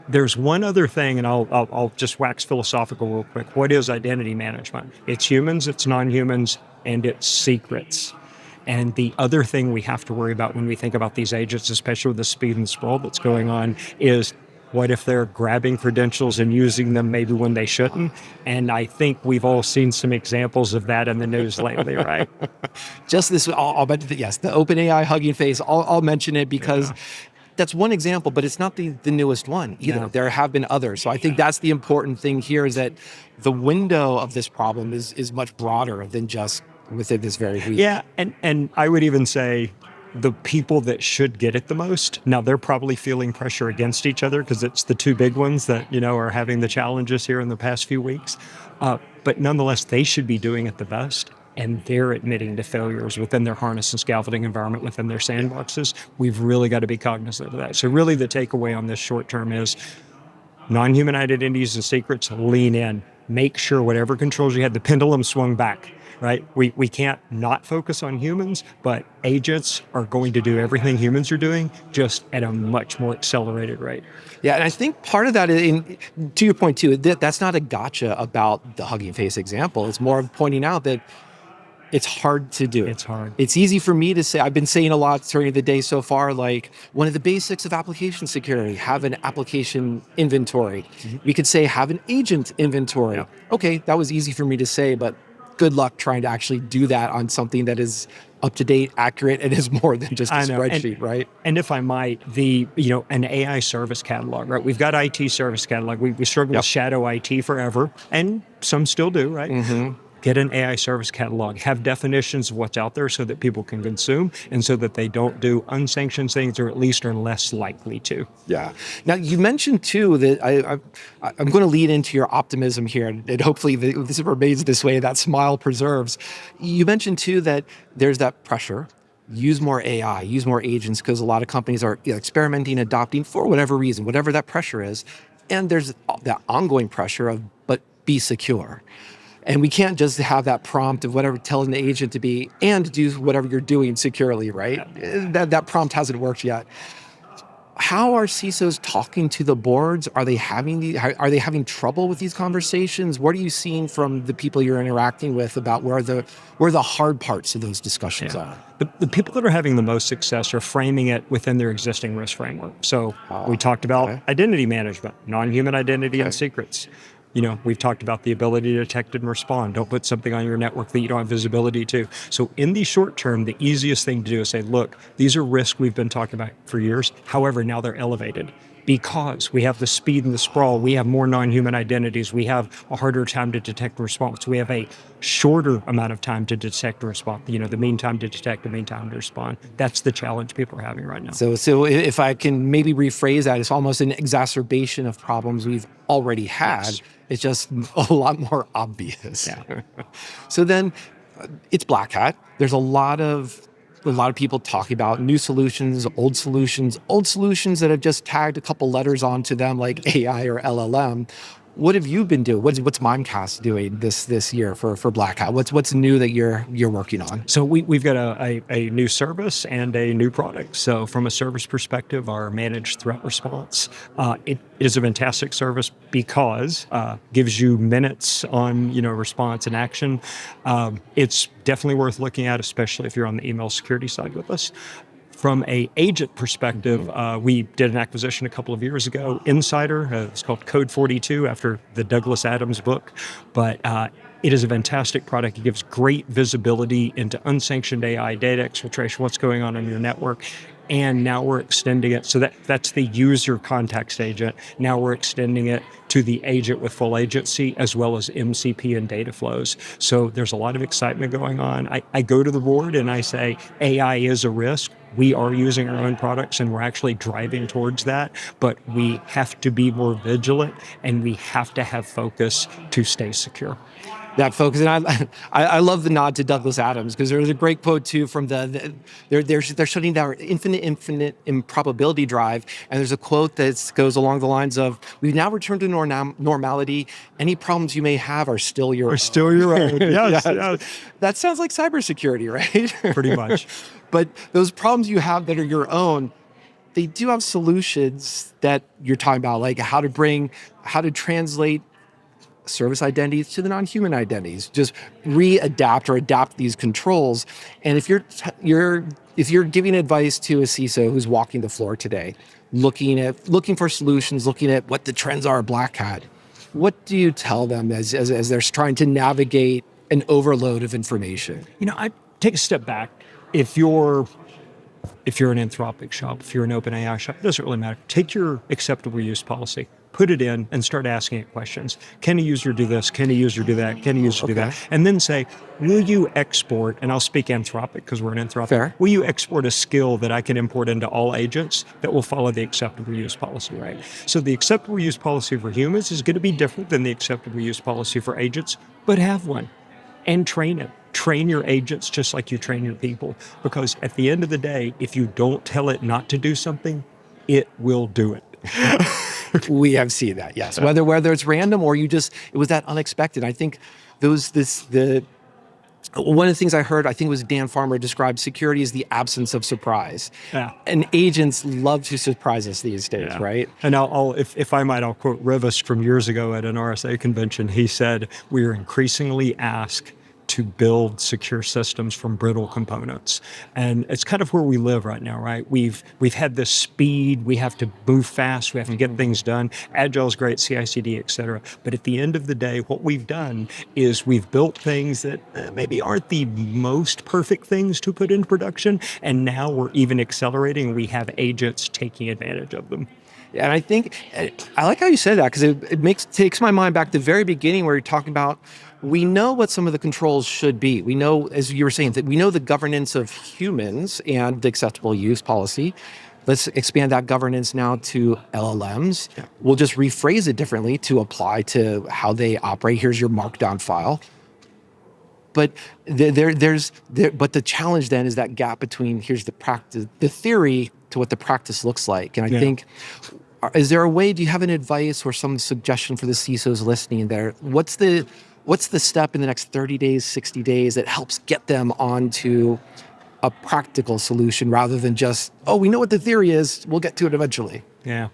There's one other thing, and I'll just wax philosophical real quick. What is identity management? It's humans, it's non-humans, and it's secrets. And the other thing we have to worry about when we think about these agents, especially with the speed and sprawl that's going on, is what if they're grabbing credentials and using them maybe when they shouldn't? And I think we've all seen some examples of that in the news lately, right? Just this, I'll bet that, yes, the OpenAI Hugging Face, I'll mention it because that's one example, but it's not the newest one either. Yeah. There have been others. So I think that's the important thing here is that the window of this problem is much broader than just within this very week. Yeah, and I would even say the people that should get it the most, now they're probably feeling pressure against each other because it's the two big ones that, are having the challenges here in the past few weeks. But nonetheless, they should be doing it the best. And they're admitting to failures within their harness and scaffolding environment, within their sandboxes. We've really got to be cognizant of that. So really the takeaway on this short term is non-human identities and secrets, lean in. Make sure whatever controls you had, the pendulum swung back. Right? We can't not focus on humans, but agents are going to do everything humans are doing, just at a much more accelerated rate. Yeah, and I think part of that, to your point too, that's not a gotcha about the Hugging Face example. It's more of pointing out that it's hard to do. It's hard. It's easy for me to say, I've been saying a lot during the day so far, like one of the basics of application security, have an application inventory. Mm-hmm. We could say have an agent inventory. Yeah. Okay, that was easy for me to say, but good luck trying to actually do that on something that is up to date, accurate, and is more than just a spreadsheet, right? And if I might, an AI service catalog, right? We've got IT service catalog. We struggled with shadow IT forever, and some still do, right? Mm-hmm. Get an AI service catalog, have definitions of what's out there so that people can consume and so that they don't do unsanctioned things, or at least are less likely to. Yeah. Now, you mentioned too that I'm going to lead into your optimism here, and hopefully this remains this way, that smile preserves. You mentioned too that there's that pressure. Use more AI, use more agents, because a lot of companies are experimenting, adopting for whatever reason, whatever that pressure is. And there's that ongoing pressure of, but be secure. And we can't just have that prompt of whatever telling the agent to be and do whatever you're doing securely, right? That prompt hasn't worked yet. How are CISOs talking to the boards? Are they having trouble with these conversations? What are you seeing from the people you're interacting with about where the hard parts of those discussions are? The people that are having the most success are framing it within their existing risk framework. So we talked about identity management, non-human identity and secrets. We've talked about the ability to detect and respond. Don't put something on your network that you don't have visibility to. So in the short term, the easiest thing to do is say, look, these are risks we've been talking about for years. However, now they're elevated because we have the speed and the sprawl. We have more non-human identities. We have a harder time to detect and respond. We have a shorter amount of time to detect and respond. The mean time to detect, the mean time to respond. That's the challenge people are having right now. So if I can maybe rephrase that, it's almost an exacerbation of problems we've already had. Yes. It's just a lot more obvious. Yeah. So then it's Black Hat. There's a lot of people talking about new solutions, old solutions that have just tagged a couple letters onto them like AI or LLM. What have you been doing? What's Mimecast doing this year for Black Hat? What's new that you're working on? So we've got a new service and a new product. So from a service perspective, our managed threat response, it is a fantastic service because gives you minutes on response and action. It's definitely worth looking at, especially if you're on the email security side with us. From a agent perspective, we did an acquisition a couple of years ago, Insider. It's called Code 42 after the Douglas Adams book. But it is a fantastic product. It gives great visibility into unsanctioned AI data exfiltration, what's going on in your network. And now we're extending it. So that's the user context agent. Now we're extending it to the agent with full agency, as well as MCP and data flows. So there's a lot of excitement going on. I go to the board and I say, AI is a risk. We are using our own products and we're actually driving towards that, but we have to be more vigilant and we have to have focus to stay secure. That focus, and I love the nod to Douglas Adams, because there's a great quote too from they're shutting down infinite improbability drive, and there's a quote that goes along the lines of, "We've now returned to normality. Any problems you may have are still your own." Yes. That sounds like cybersecurity, right? Pretty much. But those problems you have that are your own, they do have solutions that you're talking about, like how to translate service identities to the non-human identities, just readapt or adapt these controls. And if you're giving advice to a CISO who's walking the floor today, looking for solutions, looking at what the trends are at Black Hat, what do you tell them as they're trying to navigate an overload of information? I take a step back. If you're an Anthropic shop, if you're an OpenAI shop, it doesn't really matter. Take your acceptable use policy, put it in, and start asking it questions. Can a user do this? Can a user do that? Can a user do that? And then say, will you export, and I'll speak Anthropic because we're an Anthropic, Fair. Will you export a skill that I can import into all agents that will follow the acceptable use policy, right? So the acceptable use policy for humans is going to be different than the acceptable use policy for agents, but have one and train it. Train your agents just like you train your people, because at the end of the day, if you don't tell it not to do something, it will do it. We have seen that, yes. Whether it's random or it was that unexpected. I think one of the things I heard, I think it was Dan Farmer, described security as the absence of surprise. Yeah. And agents love to surprise us these days, right? And if I might, I'll quote Rivas from years ago at an RSA convention. He said, "We are increasingly asked to build secure systems from brittle components." And it's kind of where we live right now, right? We've had this speed, we have to move fast, we have to get things done. Agile is great, CI/CD, et cetera. But at the end of the day, what we've done is we've built things that maybe aren't the most perfect things to put into production. And now we're even accelerating. We have agents taking advantage of them. And I think, I like how you said that, because it takes my mind back to the very beginning where you're talking about, we know what some of the controls should be. We know, as you were saying, that we know the governance of humans and the acceptable use policy. Let's expand that governance now to LLMs. Yeah. We'll just rephrase it differently to apply to how they operate. Here's your markdown file. But but the challenge then is that gap between here's the practice, the theory, to what the practice looks like. And I think, is there a way? Do you have an advice or some suggestion for the CISOs listening there? What's the step in the next 30 days, 60 days that helps get them onto a practical solution rather than just, oh, we know what the theory is, we'll get to it eventually? Yeah.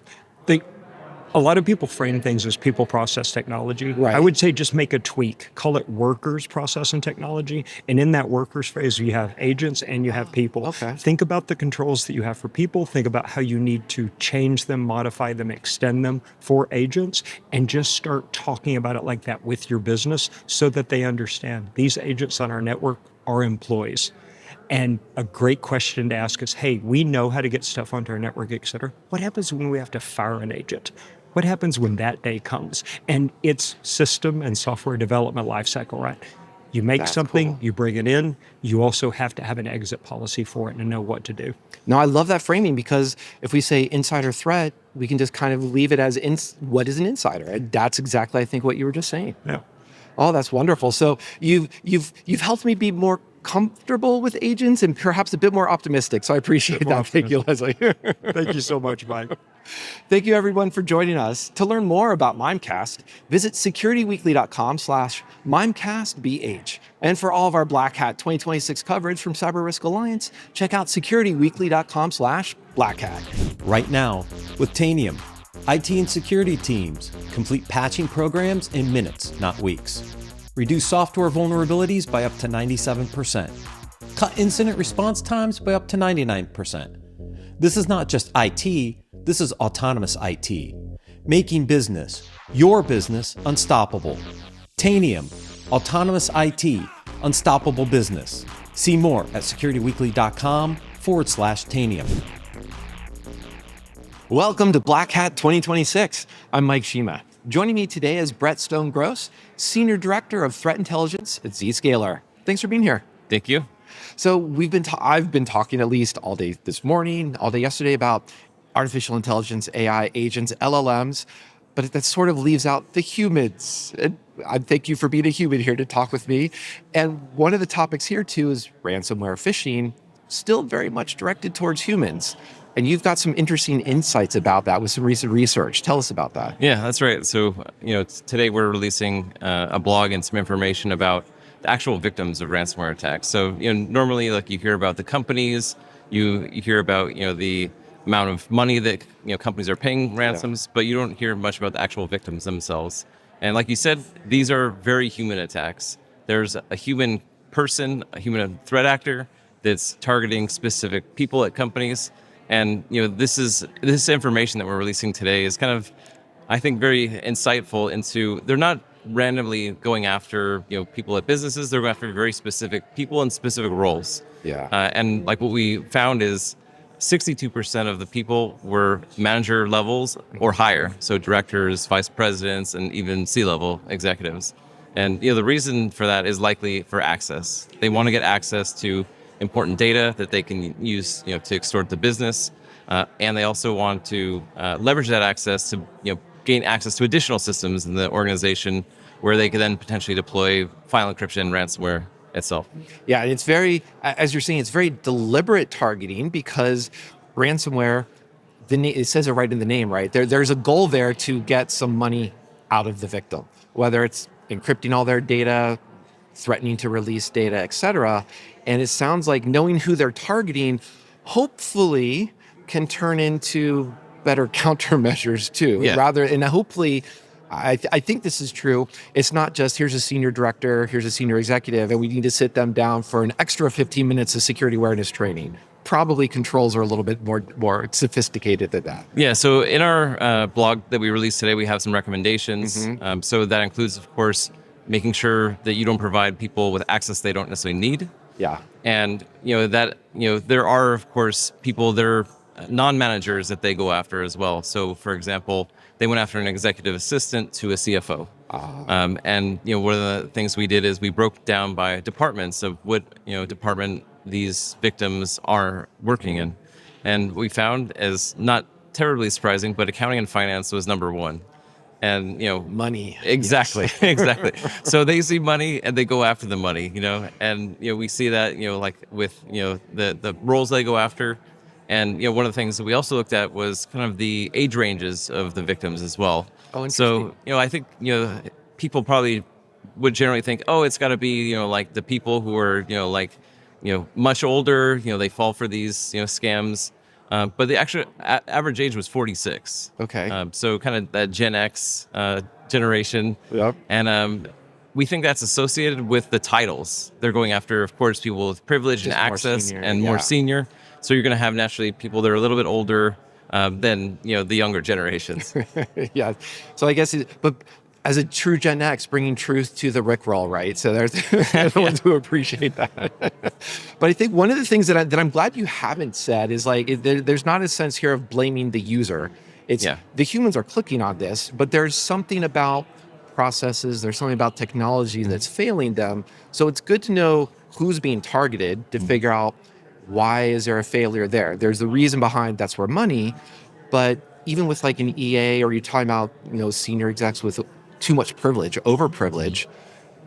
A lot of people frame things as people, process, technology. Right. I would say just make a tweak. Call it workers, process, and technology. And in that workers phase, you have agents and you have people. Okay. Think about the controls that you have for people. Think about how you need to change them, modify them, extend them for agents, and just start talking about it like that with your business so that they understand these agents on our network are employees. And a great question to ask is, hey, we know how to get stuff onto our network, et cetera. What happens when we have to fire an agent? What happens when that day comes? And it's system and software development lifecycle, right? You make something, you bring it in, you also have to have an exit policy for it and know what to do. No, I love that framing, because if we say insider threat, we can just kind of leave it as what is an insider? And that's exactly, I think, what you were just saying. Yeah. Oh, that's wonderful. So you've helped me be more comfortable with agents and perhaps a bit more optimistic. So I appreciate that. Thank you, Leslie. Thank you so much, Mike. Thank you, everyone, for joining us. To learn more about Mimecast, visit securityweekly.com/MimecastBH. And for all of our Black Hat 2026 coverage from Cyber Risk Alliance, check out securityweekly.com/blackhat. Right now, with Tanium, IT and security teams complete patching programs in minutes, not weeks. Reduce software vulnerabilities by up to 97%. Cut incident response times by up to 99%. This is not just IT, this is autonomous IT. Making business, your business, unstoppable. Tanium, autonomous IT, unstoppable business. See more at securityweekly.com/Tanium. Welcome to Black Hat 2026. I'm Mike Shima. Joining me today is Brett Stone-Gross, Senior Director of Threat Intelligence at Zscaler. Thanks for being here. Thank you. So I've been talking at least all day this morning, all day yesterday about artificial intelligence, AI agents, LLMs, but that sort of leaves out the humans. And I thank you for being a human here to talk with me. And one of the topics here too is ransomware phishing, still very much directed towards humans. And you've got some interesting insights about that with some recent research. Tell us about that. Yeah, that's right. So, today we're releasing a blog and some information about the actual victims of ransomware attacks. So, normally, like you hear about the companies, you hear about, the amount of money that, companies are paying ransoms, but you don't hear much about the actual victims themselves. And like you said, these are very human attacks. There's a human person, a human threat actor that's targeting specific people at companies. And this information that we're releasing today is kind of, I think, very insightful into, they're not randomly going after people at businesses. They're going after very specific people in specific roles. Yeah. And like what we found is 62% of the people were manager levels or higher, so directors, vice presidents, and even C-level executives. And the reason for that is likely for access. They want to get access to important data that they can use, to extort the business, and they also want to leverage that access to, gain access to additional systems in the organization where they can then potentially deploy file encryption and ransomware itself. Yeah, and it's very, as you're saying, it's very deliberate targeting because ransomware, it says it right in the name, right? There's a goal there to get some money out of the victim, whether it's encrypting all their data, threatening to release data, et cetera. And it sounds like knowing who they're targeting hopefully can turn into better countermeasures too. Yeah. And hopefully, I think this is true. It's not just here's a senior director, here's a senior executive, and we need to sit them down for an extra 15 minutes of security awareness training. Probably controls are a little bit more sophisticated than that. Yeah, so in our blog that we released today, we have some recommendations. So that includes, of course, making sure that you don't provide people with access they don't necessarily need. Yeah. And, there are, of course, people that are non-managers that they go after as well. So, for example, they went after an executive assistant to a CFO. And, one of the things we did is we broke down by departments of what, department these victims are working in. And we found, as not terribly surprising, but accounting and finance was number one. And, money. Exactly. Yes. Exactly. So they see money and they go after the money, and, we see that, like with, the roles they go after. And, one of the things that we also looked at was kind of the age ranges of the victims as well. Oh, interesting. So, I think, people probably would generally think, oh, it's got to be, like the people who are, much older, they fall for these, scams. But the actual average age was 46. Okay. So kind of that Gen X generation. Yep. And we think that's associated with the titles. They're going after, of course, people with privilege and access more senior. So you're going to have naturally people that are a little bit older than, the younger generations. Yeah. So I guess, but as a true Gen X, bringing truth to the Rickroll, right? So there's the ones who appreciate that. But I think one of the things that I'm glad you haven't said is there's not a sense here of blaming the user. It's the humans are clicking on this, but there's something about processes, there's something about technology that's failing them. So it's good to know who's being targeted to figure out why is there a failure there. There's the reason behind that's where money, but even with like an EA, or you're talking about, senior execs with too much privilege, over privilege,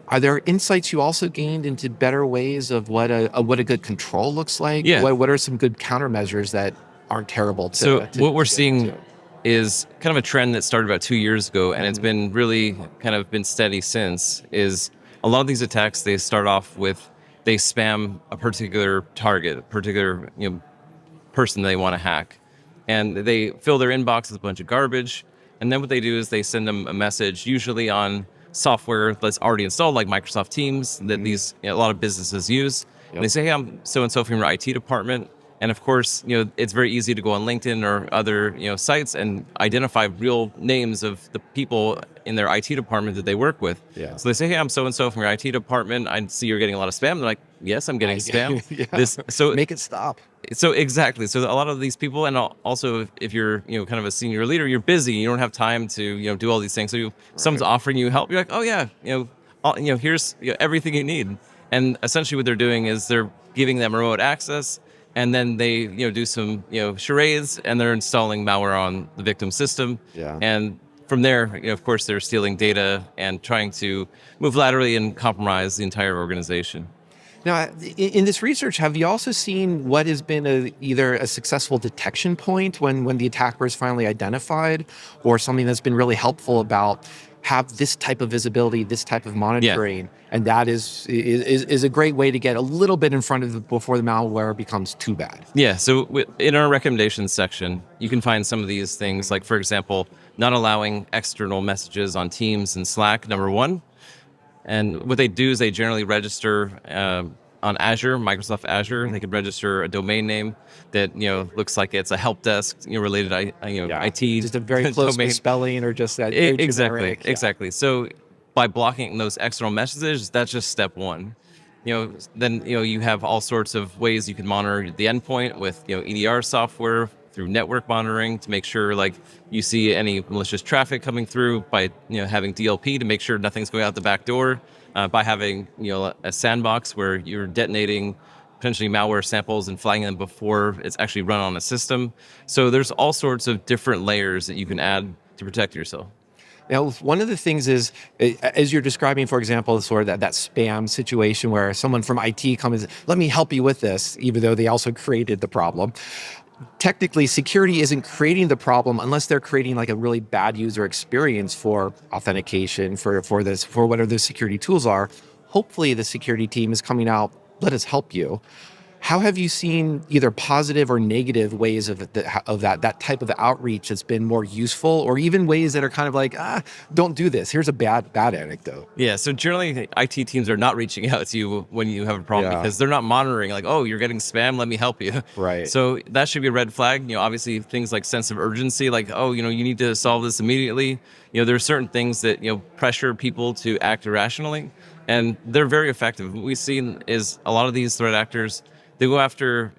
are there insights you also gained into better ways of what a good control looks like? Yeah. What are some good countermeasures that aren't terrible to So what we're get seeing into? is kind of a trend that started about 2 years ago, and it's been really kind of been steady since, is a lot of these attacks, they start off with, they spam a particular target, a particular person they want to hack. And they fill their inbox with a bunch of garbage. And then what they do is they send them a message, usually on software that's already installed, like Microsoft Teams, that a lot of businesses use. And they say, hey, I'm so-and-so from your IT department. And of course, it's very easy to go on LinkedIn or other, sites and identify real names of the people in their IT department that they work with. Yeah. So they say, hey, I'm so-and-so from your IT department. I see you're getting a lot of spam. They're like, yes, I'm getting spam. Yeah. So Make it stop. So exactly. So a lot of these people, and also if you're kind of a senior leader, you're busy. You don't have time to do all these things. So someone's offering you help. You're like, oh yeah, here's everything you need. And essentially what they're doing is they're giving them remote access, and then they do some charades, and they're installing malware on the victim system. Yeah. And from there, of course, they're stealing data and trying to move laterally and compromise the entire organization. Now, in this research, have you also seen what has been either a successful detection point when the attacker is finally identified, or something that's been really helpful about have this type of visibility, this type of monitoring, and that is a great way to get a little bit in front of before the malware becomes too bad? Yeah, so in our recommendations section, you can find some of these things, like, for example, not allowing external messages on Teams and Slack, number one. And what they do is they generally register on Azure, Microsoft Azure. They could register a domain name that looks like it's a help desk related IT. Just a very close domain. misspelling, or just that very generic, Exactly. So by blocking those external messages, that's just step one. Then you have all sorts of ways you can monitor the endpoint with EDR software, through network monitoring, to make sure like you see any malicious traffic coming through, by having DLP to make sure nothing's going out the back door, by having a sandbox where you're detonating potentially malware samples and flagging them before it's actually run on a system. So there's all sorts of different layers that you can add to protect yourself. Now, one of the things is, as you're describing, for example, sort of that spam situation where someone from IT comes, let me help you with this, even though they also created the problem. Technically, security isn't creating the problem unless they're creating like a really bad user experience for authentication, for whatever the security tools are. Hopefully, the security team is coming out, let us help you. How have you seen either positive or negative ways of that type of outreach that's been more useful, or even ways that are kind of like, don't do this, here's a bad anecdote? Yeah, so generally IT teams are not reaching out to you when you have a problem, because they're not monitoring like, oh, you're getting spam, let me help you. Right. So that should be a red flag. Obviously things like sense of urgency, like, oh, you need to solve this immediately. There are certain things that pressure people to act irrationally, and they're very effective. What we've seen is a lot of these threat actors, they go after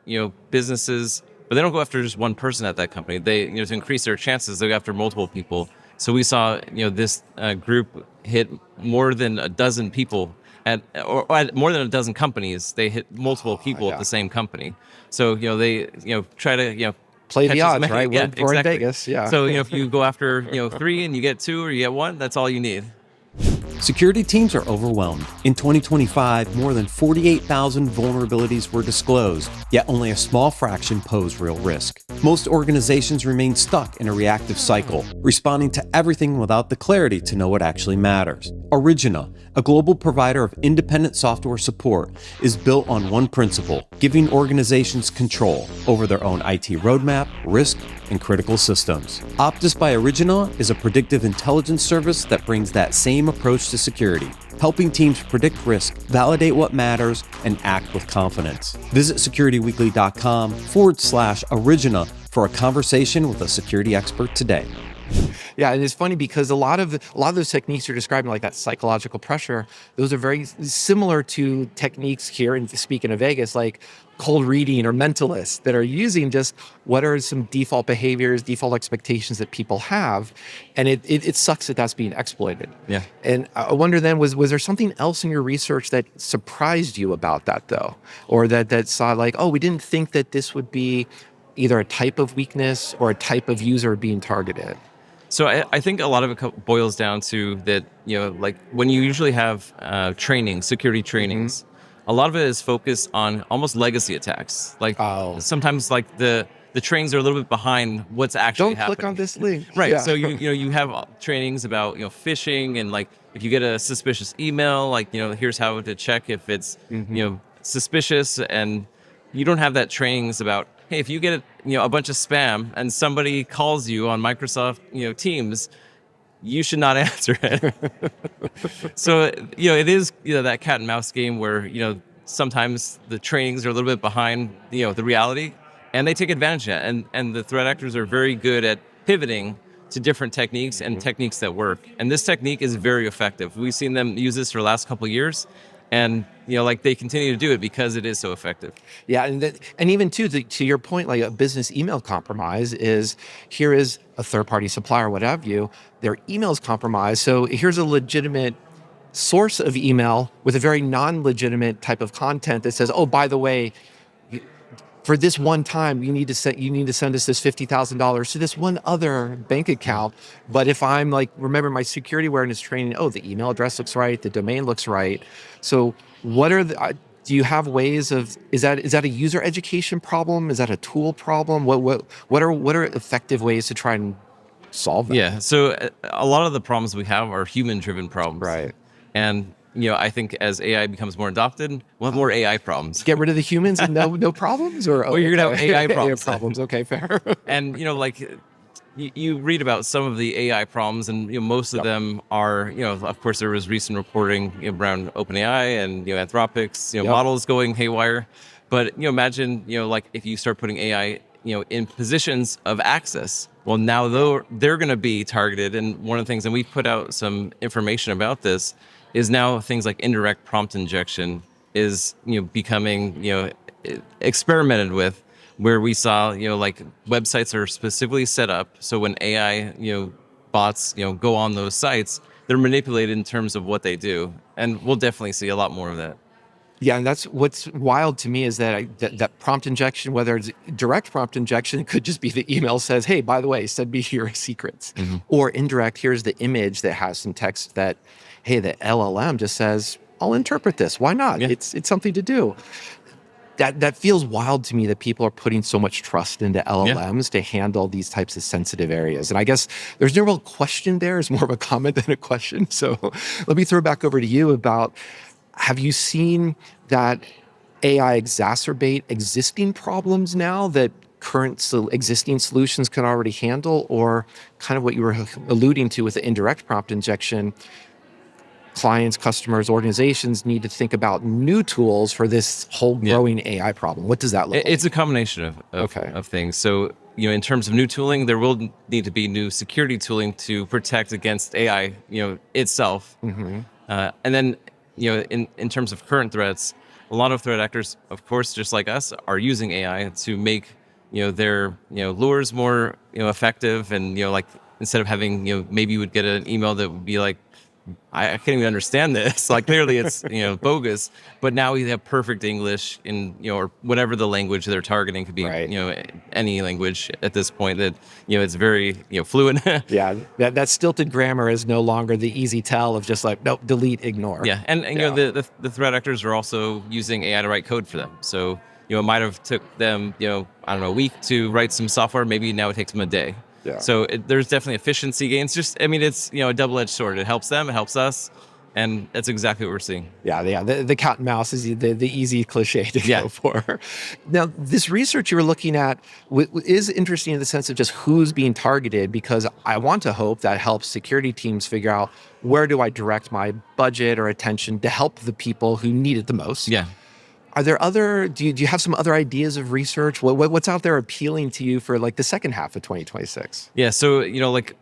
businesses, but they don't go after just one person at that company. They to increase their chances, they go after multiple people. So we saw this group hit more than a dozen people or at more than a dozen companies. They hit multiple people at the same company. So they try to play catch the as odds, many- right? Yeah, We're in exactly. Vegas, yeah. So if you go after 3 and you get 2 or you get 1, that's all you need. Security teams are overwhelmed. In 2025, more than 48,000 vulnerabilities were disclosed, yet only a small fraction pose real risk. Most organizations remain stuck in a reactive cycle, responding to everything without the clarity to know what actually matters. Origina, a global provider of independent software support, is built on one principle: giving organizations control over their own IT roadmap, risk, and critical systems. Optus by Origina is a predictive intelligence service that brings that same approach to security, helping teams predict risk, validate what matters, and act with confidence. Visit securityweekly.com/Origina for a conversation with a security expert today. Yeah, and it's funny because a lot of those techniques you're describing, like that psychological pressure, those are very similar to techniques here, and speaking of Vegas, like cold reading or mentalists that are using just what are some default behaviors, default expectations that people have, and it sucks that that's being exploited. Yeah. And I wonder then, was there something else in your research that surprised you about that though, or that saw like, oh, we didn't think that this would be either a type of weakness or a type of user being targeted? So I think a lot of it boils down to that, like when you usually have training, security trainings, a lot of it is focused on almost legacy attacks. Like sometimes like the trainings are a little bit behind what's actually happening. Don't click on this link. Right. Yeah. So you have trainings about phishing, and like if you get a suspicious email, like here's how to check if it's suspicious, and you don't have that trainings about, hey, if you get a bunch of spam and somebody calls you on Microsoft Teams, you should not answer it. So it is that cat and mouse game where sometimes the trainings are a little bit behind the reality, and they take advantage of it. And the threat actors are very good at pivoting to different techniques and techniques that work. And this technique is very effective. We've seen them use this for the last couple of years. And like they continue to do it because it is so effective. Yeah, and even to your point, like a business email compromise is, here is a third-party supplier, what have you, their email is compromised. So here's a legitimate source of email with a very non-legitimate type of content that says, oh, by the way, for this one time, you need to send us this $50,000 to this one other bank account. But if I'm like, remember my security awareness training, oh, the email address looks right, the domain looks right. So what are do you have ways of, is that a user education problem? Is that a tool problem? What are effective ways to try and solve that? Yeah. So a lot of the problems we have are human-driven problems. Right. And I think as AI becomes more adopted, we'll have more AI problems. Get rid of the humans and no problems? Or well, you're going to have AI problems. problems. Okay, fair. And, like you read about some of the AI problems, and most of them are, of course, there was recent reporting around OpenAI and Anthropic's models going haywire. But imagine like if you start putting AI in positions of access, well, now they're going to be targeted. And one of the things, and we put out some information about this, is now things like indirect prompt injection is becoming experimented with, where we saw like websites are specifically set up so when AI bots go on those sites, they're manipulated in terms of what they do, and we'll definitely see a lot more of that. Yeah, and that's what's wild to me is that that prompt injection, whether it's direct prompt injection, it could just be the email says, hey, by the way, send me your secrets. Or indirect, here's the image that has some text that, hey, the LLM just says, I'll interpret this. Why not? Yeah. It's something to do. That feels wild to me that people are putting so much trust into LLMs to handle these types of sensitive areas. And I guess there's no real question there. It's more of a comment than a question. So let me throw it back over to you about, have you seen that AI exacerbate existing problems now that current existing solutions can already handle? Or kind of what you were alluding to with the indirect prompt injection, clients, customers, organizations need to think about new tools for this whole growing AI problem. What does that look like? It's a combination of things. So, in terms of new tooling, there will need to be new security tooling to protect against AI, itself. And then, in terms of current threats, a lot of threat actors, of course, just like us, are using AI to make, their, lures more, effective. And, like, instead of having, maybe you would get an email that would be like, I can't even understand this. Like, clearly it's, bogus, but now we have perfect English in, or whatever the language they're targeting could be, any language at this point that, it's very, fluent. Yeah. That stilted grammar is no longer the easy tell of just like, nope, delete, ignore. Yeah. And the threat actors are also using AI to write code for them. So, it might have took them, a week to write some software. Maybe now it takes them a day. Yeah. So there's definitely efficiency gains. Just, it's, a double-edged sword. It helps them, it helps us. And that's exactly what we're seeing. Yeah. The cat and mouse is the easy cliche to go for. Now, this research you were looking at is interesting in the sense of just who's being targeted, because I want to hope that helps security teams figure out, where do I direct my budget or attention to help the people who need it the most? Yeah. Are there do you have some other ideas of research? What's out there appealing to you for like the second half of 2026? Yeah, so, like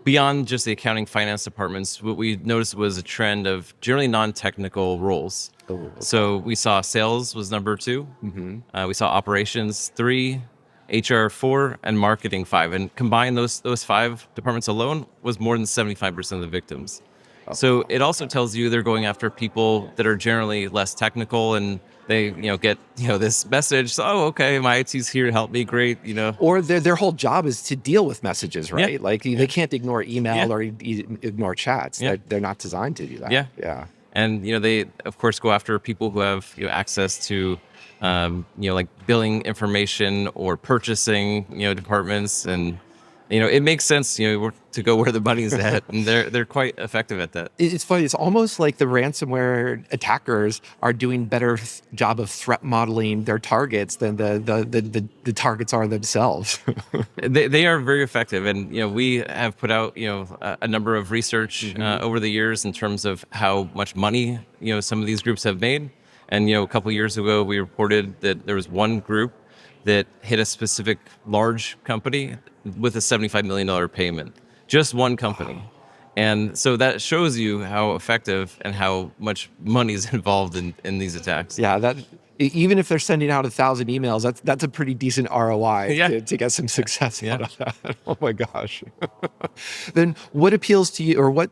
beyond just the accounting finance departments, what we noticed was a trend of generally non-technical roles. Oh, okay. So we saw sales was number 2. We saw operations 3, HR 4, and marketing 5. And combined, those 5 departments alone was more than 75% of the victims. So it also tells you they're going after people that are generally less technical, and they get this message. So, oh, okay, my IT's here to help me. Great, Or their whole job is to deal with messages, right? Yeah. Like they can't ignore email or ignore chats. Yeah. They're not designed to do that. Yeah. And they of course go after people who have access to like billing information or purchasing departments, and it makes sense to go where the money's at, and they're quite effective at that. It's funny. It's almost like the ransomware attackers are doing better job of threat modeling their targets than the targets are themselves. They are very effective, and we have put out a number of research over the years in terms of how much money some of these groups have made. And a couple of years ago, we reported that there was one group that hit a specific large company with a $75 million payment. Just one company. And so that shows you how effective and how much money is involved in these attacks. Yeah, that even if they're sending out 1,000 emails, that's a pretty decent ROI to get some success out of that. Oh my gosh. Then what appeals to you, or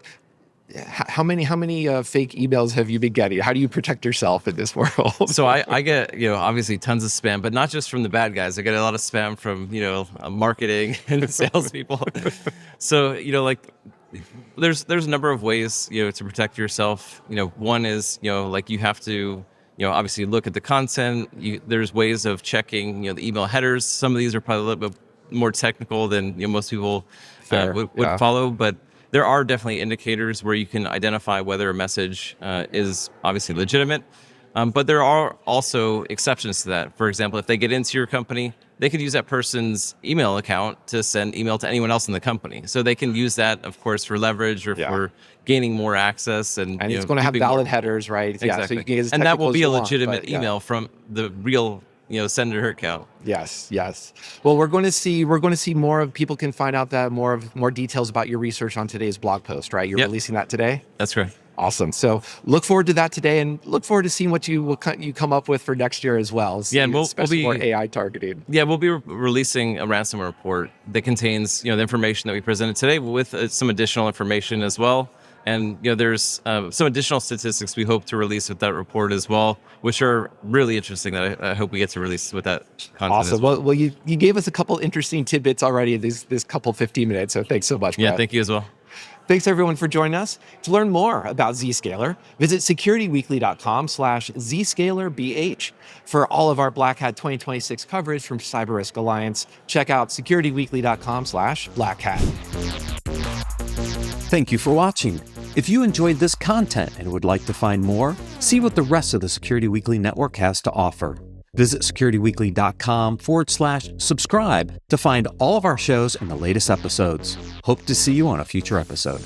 how many fake emails have you been getting? How do you protect yourself in this world? So I get obviously tons of spam, but not just from the bad guys. I get a lot of spam from marketing and salespeople. So like there's a number of ways to protect yourself. One is like you have to obviously look at the content. There's ways of checking the email headers. Some of these are probably a little bit more technical than most people would follow, but there are definitely indicators where you can identify whether a message is obviously legitimate, but there are also exceptions to that. For example, if they get into your company, they could use that person's email account to send email to anyone else in the company. So they can use that, of course, for leverage or for gaining more access. And it's going to have valid headers, right? Exactly. Yeah, so you can get as and that will be a technical as you legitimate want, email from the real sender account. Yes. Well, we're going to see more of, people can find out that more details about your research on today's blog post, right? You're releasing that today? That's correct. Awesome. So look forward to that today, and look forward to seeing what you come up with for next year as well. Yeah, and we'll be more AI targeting. Yeah, we'll be releasing a ransomware report that contains the information that we presented today with some additional information as well. And there's some additional statistics we hope to release with that report as well, which are really interesting that I hope we get to release with that content. Awesome. As well. Well, you gave us a couple interesting tidbits already in this couple 15 minutes. So thanks so much, Brett. Yeah, thank you as well. Thanks everyone for joining us. To learn more about Zscaler, visit securityweekly.com/ZscalerBH. For all of our Black Hat 2026 coverage from Cyber Risk Alliance, check out securityweekly.com/blackhat. Thank you for watching. If you enjoyed this content and would like to find more, see what the rest of the Security Weekly Network has to offer. Visit securityweekly.com/subscribe to find all of our shows and the latest episodes. Hope to see you on a future episode.